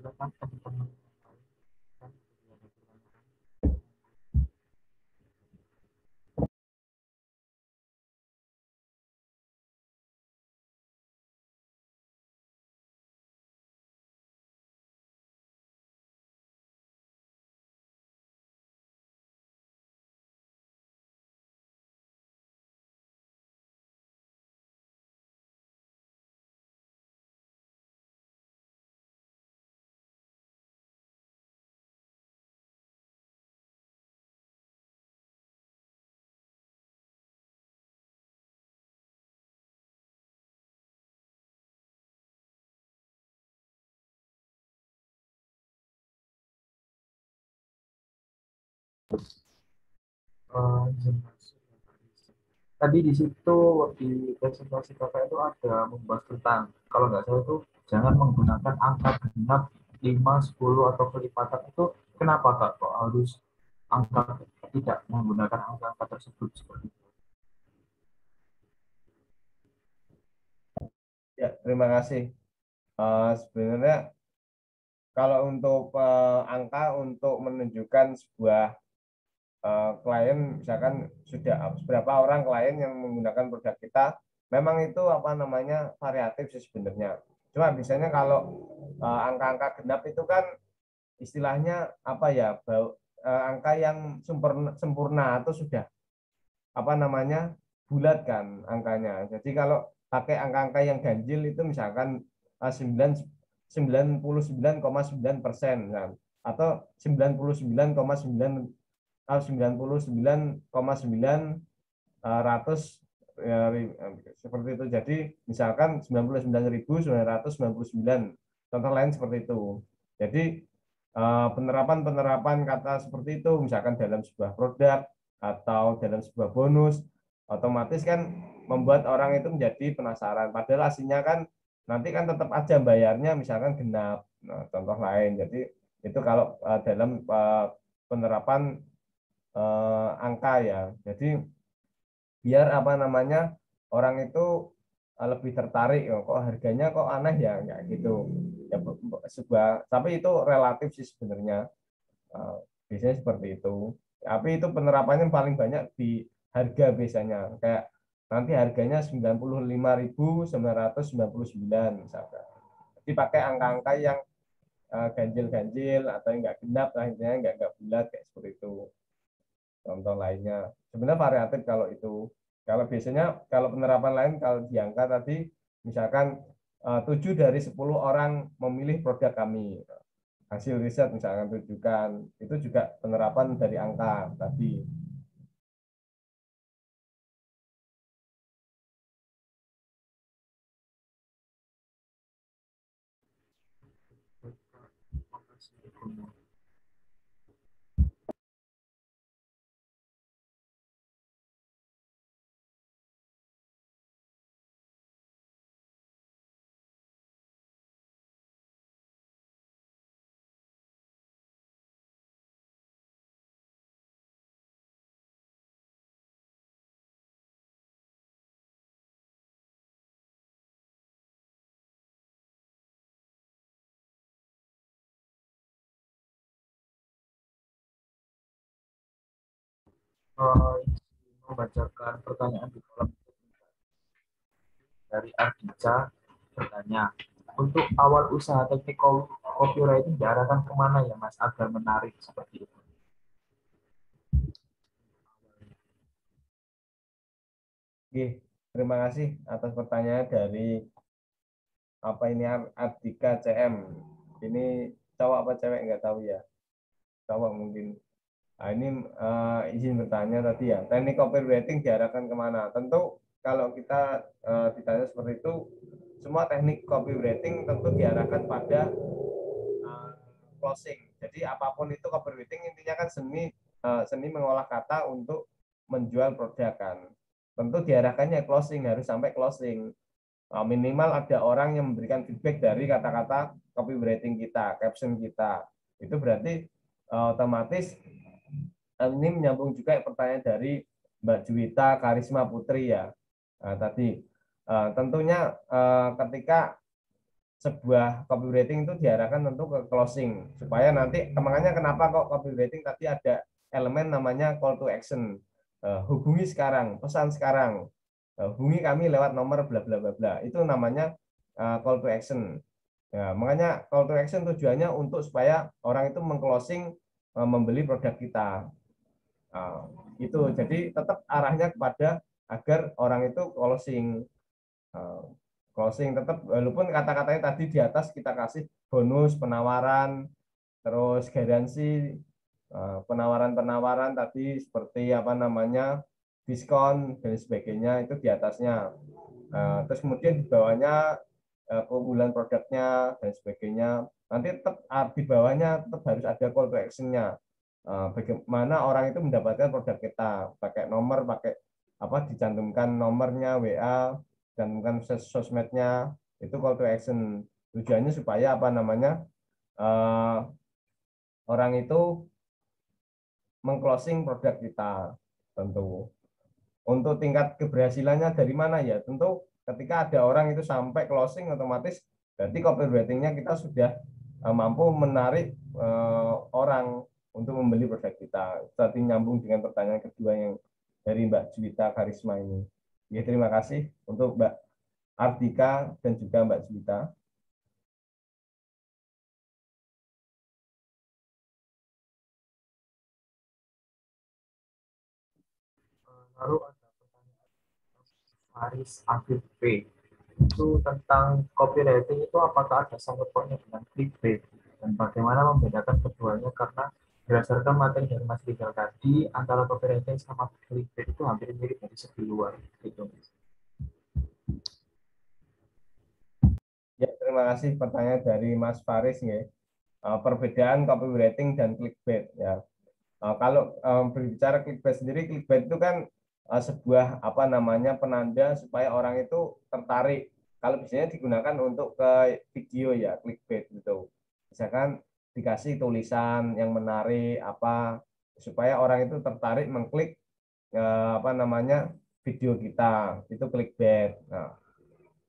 Speaker 2: silakan teman-teman. Tadi di situ di presentasi kakak itu ada membahas tentang kalau nggak salah itu jangan menggunakan angka genap 5, 10 atau kelipatan itu kenapa kak kok harus angka tidak menggunakan angka-angka tersebut seperti itu?
Speaker 1: Ya, terima kasih. Sebenarnya kalau untuk angka untuk menunjukkan sebuah klien, misalkan sudah berapa orang klien yang menggunakan produk kita, memang itu apa namanya variatif sih sebenarnya. Cuma biasanya kalau angka-angka genap itu kan istilahnya apa ya, angka yang sempurna atau sudah apa namanya bulat kan angkanya. Jadi kalau pakai angka-angka yang ganjil itu misalkan 99,9% kan, atau 99,9 ya, seperti itu. Jadi misalkan 99.999, contoh lain seperti itu. Jadi penerapan kata seperti itu misalkan dalam sebuah produk atau dalam sebuah bonus, otomatis kan membuat orang itu menjadi penasaran, padahal aslinya kan nanti kan tetap aja bayarnya misalkan genap. Nah, contoh lain. Jadi itu kalau dalam penerapan angka ya. Jadi biar apa namanya orang itu lebih tertarik, oh, kok harganya kok aneh ya, kayak gitu ya. Sebuah, tapi itu relatif sih sebenarnya. Biasanya seperti itu, tapi itu penerapannya paling banyak di harga biasanya, kayak nanti harganya 95.999 misalkan, dipakai angka-angka yang ganjil-ganjil atau nggak genap lah, intinya nggak bulat kayak seperti itu. Contoh lainnya sebenarnya variatif kalau itu. Kalau biasanya kalau penerapan lain kalau di angka tadi misalkan 7 dari 10 orang memilih produk kami, hasil riset misalkan tunjukkan, itu juga penerapan dari angka tadi.
Speaker 2: Membacakan pertanyaan di kolom dari Ardika bertanya, untuk awal usaha teknik copywriting diarahkan kemana ya Mas agar menarik seperti itu?
Speaker 1: Oke, terima kasih atas pertanyaan dari apa ini, Ardika CM. Ini cowok apa cewek nggak tahu ya, cowok mungkin. Nah, ini izin bertanya tadi ya, teknik copywriting diarahkan kemana? Tentu kalau kita ditanya seperti itu, semua teknik copywriting tentu diarahkan pada closing. Jadi apapun itu copywriting intinya kan seni mengolah kata untuk menjual produk kan. Tentu diarahkannya closing, harus sampai closing. Minimal ada orang yang memberikan feedback dari kata-kata copywriting kita, caption kita. Itu berarti otomatis ini menyambung juga pertanyaan dari Mbak Juwita Karisma Putri ya. Tadi tentunya ketika sebuah copywriting itu diarahkan tentu ke closing, supaya nanti makanya kenapa kok copywriting tadi ada elemen namanya call to action. Hubungi sekarang, pesan sekarang, hubungi kami lewat nomor bla bla bla bla, itu namanya call to action. Ya, makanya call to action tujuannya untuk supaya orang itu mengclosing membeli produk kita. Itu jadi tetap arahnya kepada agar orang itu closing. Closing tetap, walaupun kata-katanya tadi di atas kita kasih bonus, penawaran, terus garansi, penawaran-penawaran tadi seperti apa namanya diskon dan sebagainya itu di atasnya. Terus kemudian di bawahnya keunggulan produknya dan sebagainya. Nanti tetap di bawahnya tetap harus ada call to action-nya. Bagaimana orang itu mendapatkan produk kita, pakai nomor, pakai apa, dicantumkan nomornya WA, cantumkan sosmednya, itu call to action. Tujuannya supaya apa namanya orang itu mengclosing produk kita. Tentu untuk tingkat keberhasilannya dari mana ya, tentu ketika ada orang itu sampai closing, otomatis berarti copywriting-nya kita sudah mampu menarik orang untuk membeli produk kita. Tadi nyambung dengan pertanyaan kedua yang dari Mbak Juwita Karisma ini. Ya, terima kasih untuk Mbak Ardika dan juga Mbak Juwita.
Speaker 2: Lalu ada pertanyaan Faris Afif P. Itu tentang copywriting itu apakah ada sangkut pautnya dengan clickbait dan bagaimana membedakan keduanya, karena berdasarkan materi dari Mas Rizal tadi antara copywriting sama clickbait itu hampir mirip dari segi luar gitu.
Speaker 1: Ya, terima kasih pertanyaan dari Mas Faris ya. Perbedaan copywriting dan clickbait ya. Kalau berbicara clickbait sendiri, clickbait itu kan sebuah apa namanya penanda supaya orang itu tertarik. Kalau biasanya digunakan untuk ke video ya, clickbait gitu. Misalkan dikasih tulisan yang menarik apa supaya orang itu tertarik mengklik apa namanya video kita, itu clickbait. Nah,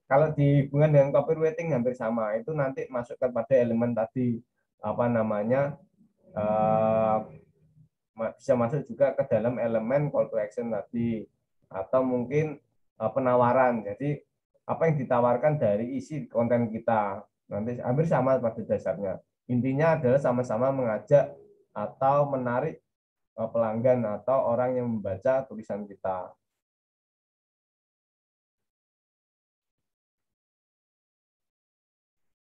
Speaker 1: kalau dihubungkan dengan copywriting hampir sama, itu nanti masuk kepada elemen tadi apa namanya bisa masuk juga ke dalam elemen call to action tadi, atau mungkin penawaran. Jadi apa yang ditawarkan dari isi konten kita nanti hampir sama pada dasarnya. Intinya adalah sama-sama mengajak atau menarik pelanggan atau orang yang membaca tulisan kita.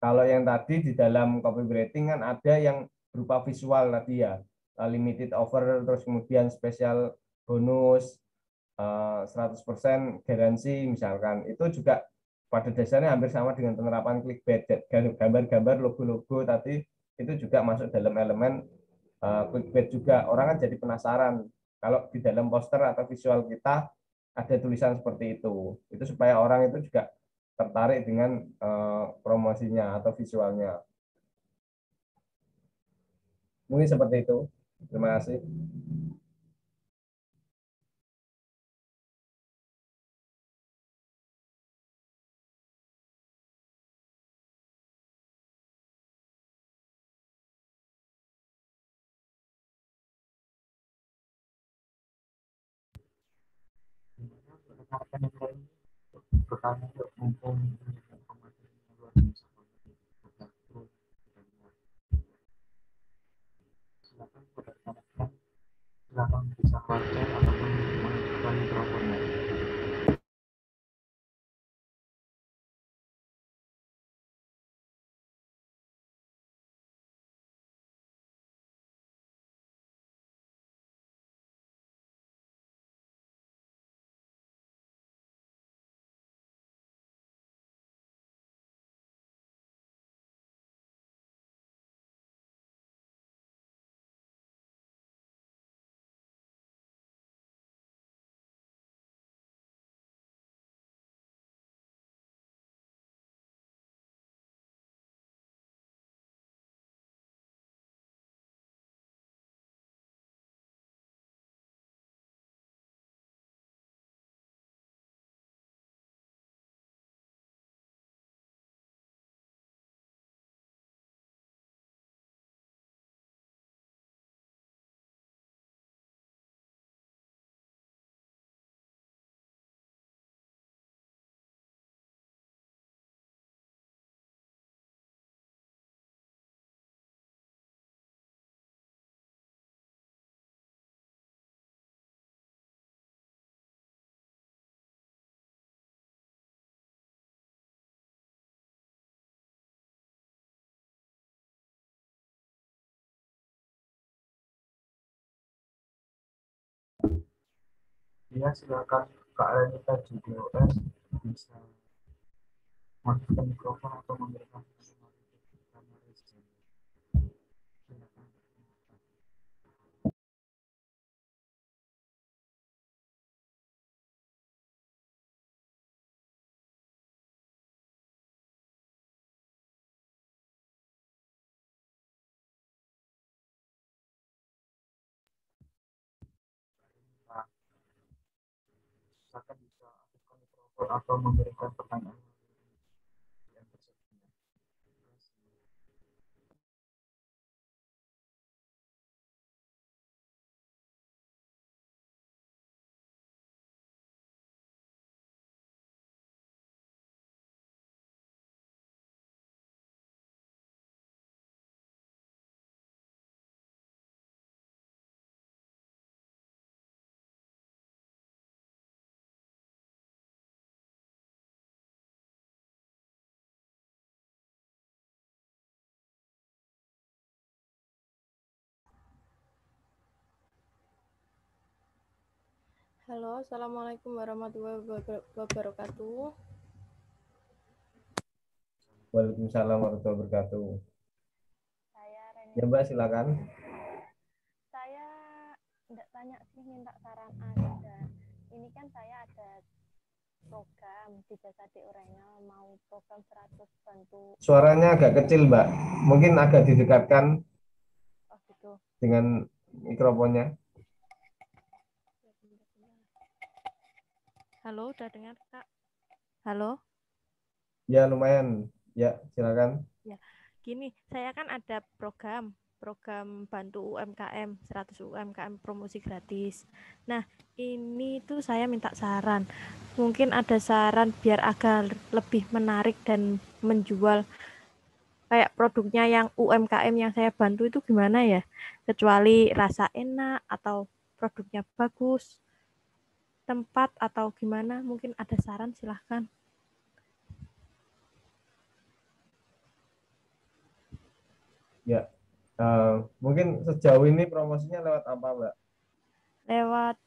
Speaker 1: Kalau yang tadi di dalam copywriting kan ada yang berupa visual tadi ya, limited offer, terus kemudian spesial bonus, 100% garansi misalkan, itu juga pada dasarnya hampir sama dengan penerapan clickbait. Gambar-gambar, logo-logo tadi itu juga masuk dalam elemen clickbait juga. Orang kan jadi penasaran kalau di dalam poster atau visual kita ada tulisan seperti itu supaya orang itu juga tertarik dengan promosinya atau visualnya. Mungkin seperti itu. Terima kasih.
Speaker 2: Rekan-rekan yang lain bertanya untuk mumpung informasi yang luar biasa. Silakan pada rekan-rekan, silakan bisa baca ataupun menunjukkan mikrofonnya. Ya, silakan Kak Renita di DOS bisa matikan mikrofon atau memberikan silakan. Nah, silakan bisa aktifkan mikrofon atau memberikan pertanyaan yang tersedia.
Speaker 5: Halo, Assalamualaikum warahmatullahi wabarakatuh.
Speaker 1: Waalaikumsalam warahmatullahi wabarakatuh.
Speaker 5: Saya Reni.
Speaker 1: Ya Mbak, silakan.
Speaker 5: Saya enggak tanya sih, minta saran aja. Ini kan saya ada program di Jasa di Urengel, mau program 100 bantu.
Speaker 1: Suaranya agak kecil Mbak, mungkin agak didekatkan
Speaker 5: Oh gitu.
Speaker 1: dengan mikrofonnya.
Speaker 5: Halo, udah dengar Kak? Halo?
Speaker 1: Ya lumayan, ya silakan.
Speaker 5: Ya, gini, saya kan ada program bantu UMKM, 100 UMKM promosi gratis. Nah, ini tuh saya minta saran. Mungkin ada saran biar agar lebih menarik dan menjual kayak produknya yang UMKM yang saya bantu itu gimana ya? Kecuali rasa enak atau produknya bagus, tempat atau gimana? Mungkin ada saran, silahkan.
Speaker 1: Ya, mungkin sejauh ini promosinya lewat apa Mbak?
Speaker 5: Lewat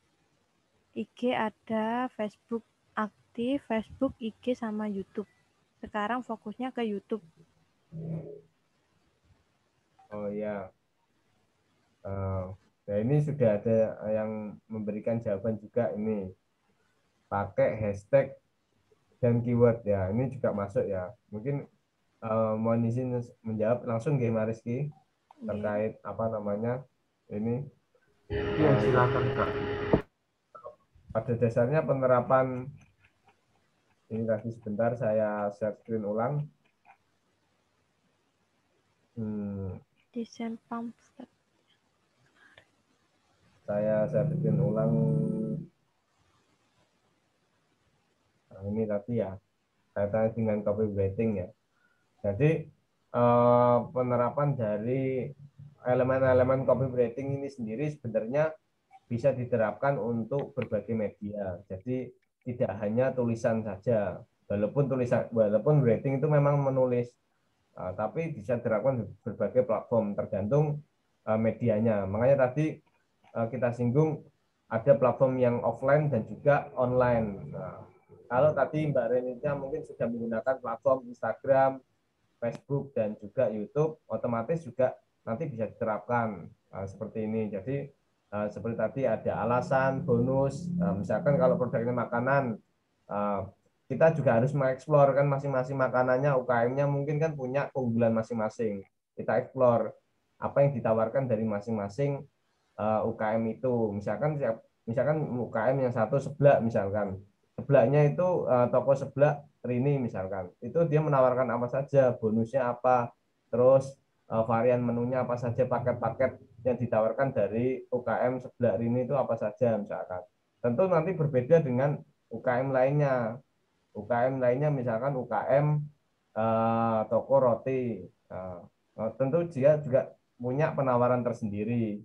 Speaker 5: IG ada, Facebook aktif, Facebook, IG sama YouTube. Sekarang fokusnya ke YouTube.
Speaker 1: Oh ya, nah ini sudah ada yang memberikan jawaban juga ini. Pakai hashtag dan keyword ya, ini juga masuk ya. Mungkin mohon izin menjawab langsung Game Mariski terkait apa namanya ini.
Speaker 2: Iya, silakan Kak.
Speaker 1: Pada dasarnya penerapan ini tadi sebentar saya share screen ulang.
Speaker 5: Desain pamflet.
Speaker 1: Saya share screen ulang. Nah, ini tadi ya kaitannya dengan copywriting ya. Jadi penerapan dari elemen-elemen copywriting ini sendiri sebenarnya bisa diterapkan untuk berbagai media. Jadi tidak hanya tulisan saja. Walaupun writing itu memang menulis, tapi bisa diterapkan di berbagai platform tergantung medianya. Makanya tadi kita singgung ada platform yang offline dan juga online. Nah, kalau tadi Mbak Renita mungkin sudah menggunakan platform Instagram, Facebook, dan juga YouTube, otomatis juga nanti bisa diterapkan seperti ini. Jadi seperti tadi ada alasan, bonus, misalkan kalau produknya makanan, kita juga harus mengeksplor kan masing-masing makanannya, UKM-nya mungkin kan punya keunggulan masing-masing. Kita eksplor apa yang ditawarkan dari masing-masing UKM itu. Misalkan UKM yang satu seblak misalkan. Seblaknya itu toko seblak Rini misalkan. Itu dia menawarkan apa saja, bonusnya apa, terus varian menunya apa saja, paket-paket yang ditawarkan dari UKM seblak Rini itu apa saja misalkan. Tentu nanti berbeda dengan UKM lainnya. UKM lainnya misalkan UKM toko roti. Tentu dia juga punya penawaran tersendiri,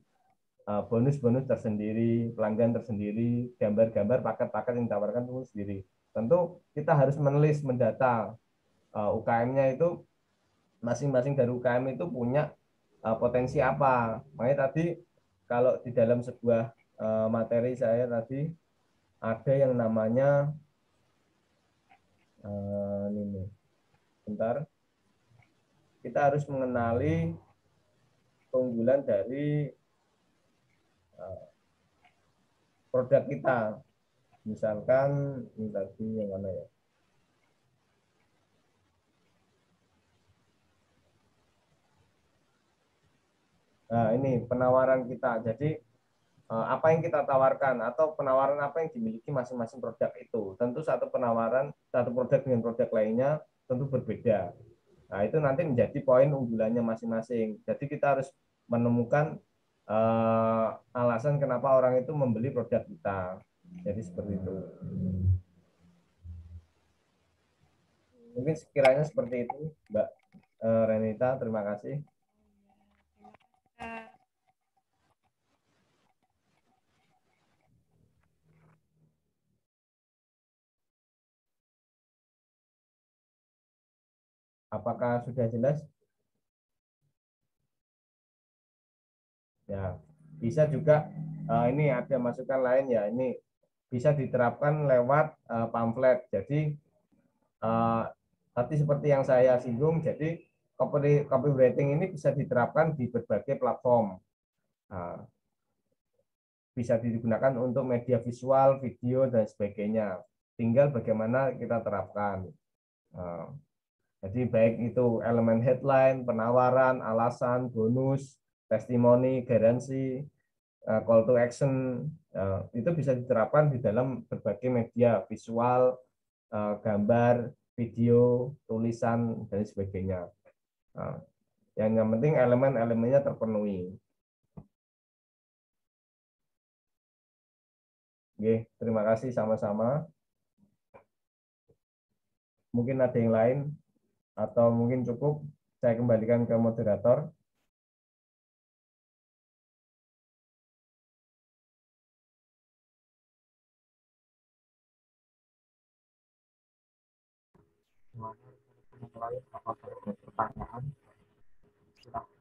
Speaker 1: bonus-bonus tersendiri, pelanggan tersendiri, gambar-gambar, paket-paket yang ditawarkan itu sendiri. Tentu kita harus menulis, mendata UKM-nya itu, masing-masing dari UKM itu punya potensi apa. Makanya tadi kalau di dalam sebuah materi saya tadi ada yang namanya ini. Bentar. Kita harus mengenali keunggulan dari produk kita. Misalkan ini tadi yang mana ya? Nah, ini penawaran kita. Jadi apa yang kita tawarkan atau penawaran apa yang dimiliki masing-masing produk itu. Tentu satu penawaran, satu produk dengan produk lainnya tentu berbeda. Nah, itu nanti menjadi poin unggulannya masing-masing. Jadi kita harus menemukan alasan kenapa orang itu membeli produk kita. Jadi seperti itu. Mungkin sekiranya seperti itu, Mbak Renita. Terima kasih. Apakah sudah jelas? Ya, bisa juga ini ada masukan lain ya. Ini bisa diterapkan lewat pamflet. Jadi tadi seperti yang saya singgung, jadi copywriting ini bisa diterapkan di berbagai platform. Bisa digunakan untuk media visual, video, dan sebagainya. Tinggal bagaimana kita terapkan. Jadi baik itu elemen headline, penawaran, alasan, bonus, testimoni, garansi, call to action, itu bisa diterapkan di dalam berbagai media visual, gambar, video, tulisan, dan sebagainya. Yang penting elemen-elemennya terpenuhi. Oke, terima kasih sama-sama. Mungkin ada yang lain atau mungkin cukup saya kembalikan ke moderator.
Speaker 2: Apakah ada pertanyaan? Silakan.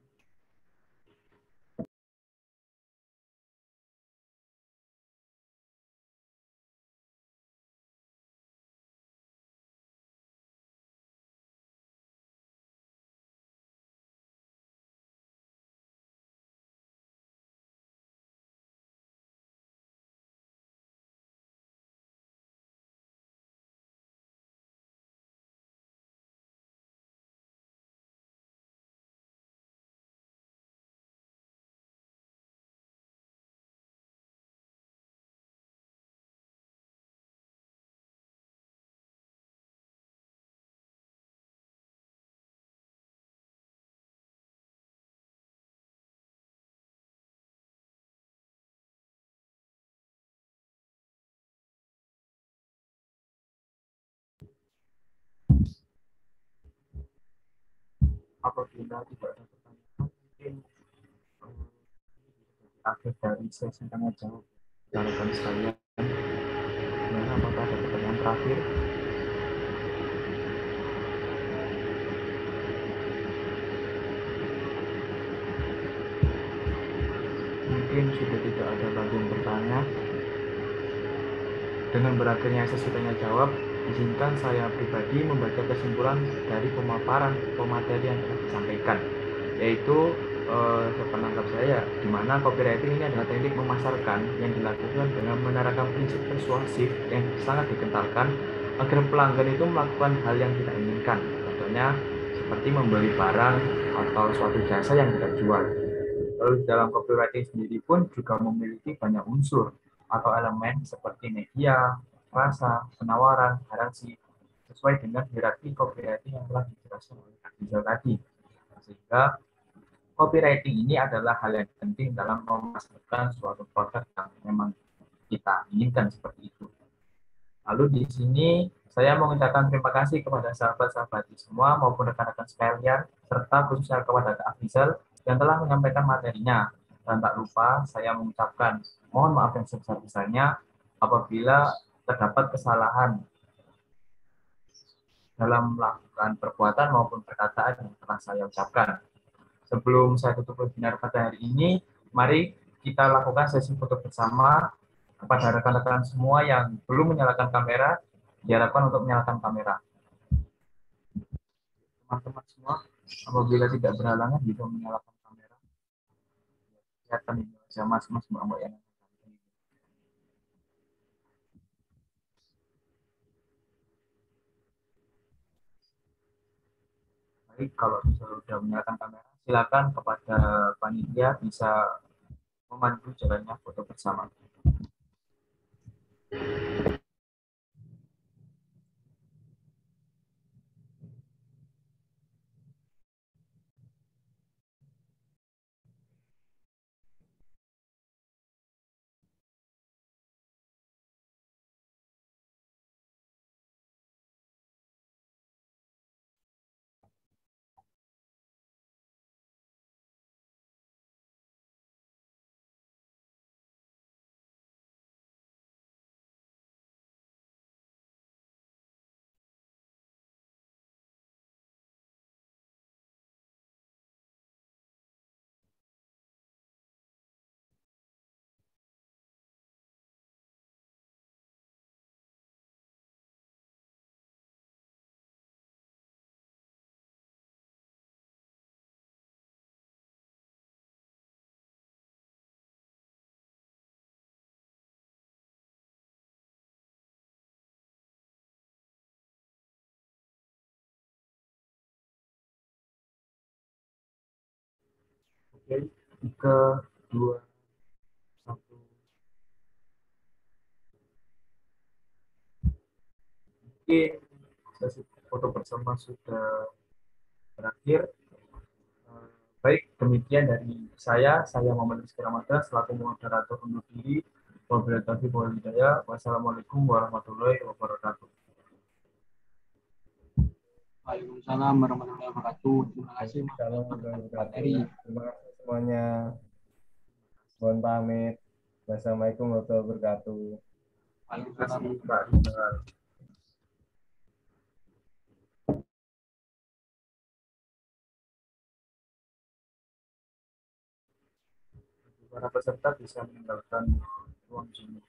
Speaker 2: Apabila tidak ada pertanyaan, mungkin akhir dari sesi tanya jawab rekan sekalian. Nah, apakah ada pertanyaan terakhir? Mungkin sudah tidak ada lagi yang bertanya. Dengan berakhirnya sesi tanya jawab, izinkan saya pribadi membaca kesimpulan dari pemaparan pemateri yang telah disampaikan, yaitu sepenangkap saya, di mana copywriting ini adalah teknik memasarkan yang dilakukan dengan menerapkan prinsip persuasif yang sangat dikentalkan agar pelanggan itu melakukan hal yang kita inginkan. Contohnya seperti membeli barang atau suatu jasa yang kita jual. Lalu dalam copywriting sendiri pun juga memiliki banyak unsur atau elemen seperti media, rasa, penawaran, garansi, sesuai dengan hierarki copywriting yang telah dijelaskan oleh Kak Rizal tadi. Sehingga copywriting ini adalah hal yang penting dalam memasarkan suatu produk yang memang kita inginkan seperti itu. Lalu di sini saya mengucapkan terima kasih kepada sahabat-sahabat semua maupun rekan-rekan sekalian, serta khususnya kepada Kak Rizal yang telah menyampaikan materinya. Dan tak lupa saya mengucapkan mohon maaf yang sebesar-besarnya apabila terdapat kesalahan dalam melakukan perbuatan maupun perkataan yang telah saya ucapkan. Sebelum saya tutup webinar pada hari ini, mari kita lakukan sesi foto bersama kepada rekan-rekan semua yang belum menyalakan kamera, diharapkan untuk menyalakan kamera. Teman-teman semua, apabila tidak berhalangan bisa menyalakan kamera. Kelihatan ini wajah mas-mas mbak-mbak yang baik. Kalau sudah menyalakan kamera, silakan kepada panitia bisa memandu jalannya foto bersama. Oke, 3, 2, 1. Mungkin sesi foto bersama sudah berakhir. Baik, demikian dari saya Muhammad Rizky Ramadan selaku moderator undur diri. Wabillahi taufiq wal hidayah. Wassalamualaikum warahmatullahi wabarakatuh.
Speaker 4: Waalaikumsalam warahmatullahi wabarakatuh. Terima kasih Mas
Speaker 1: Salam
Speaker 4: untuk
Speaker 1: wabarakatuh.
Speaker 4: materi.
Speaker 1: Terima kasih semuanya. Mohon pamit. Wassalamualaikum warahmatullahi wabarakatuh.
Speaker 2: Terima kasih Mbak Rizal. Para peserta bisa meninggalkan ruang Zoom.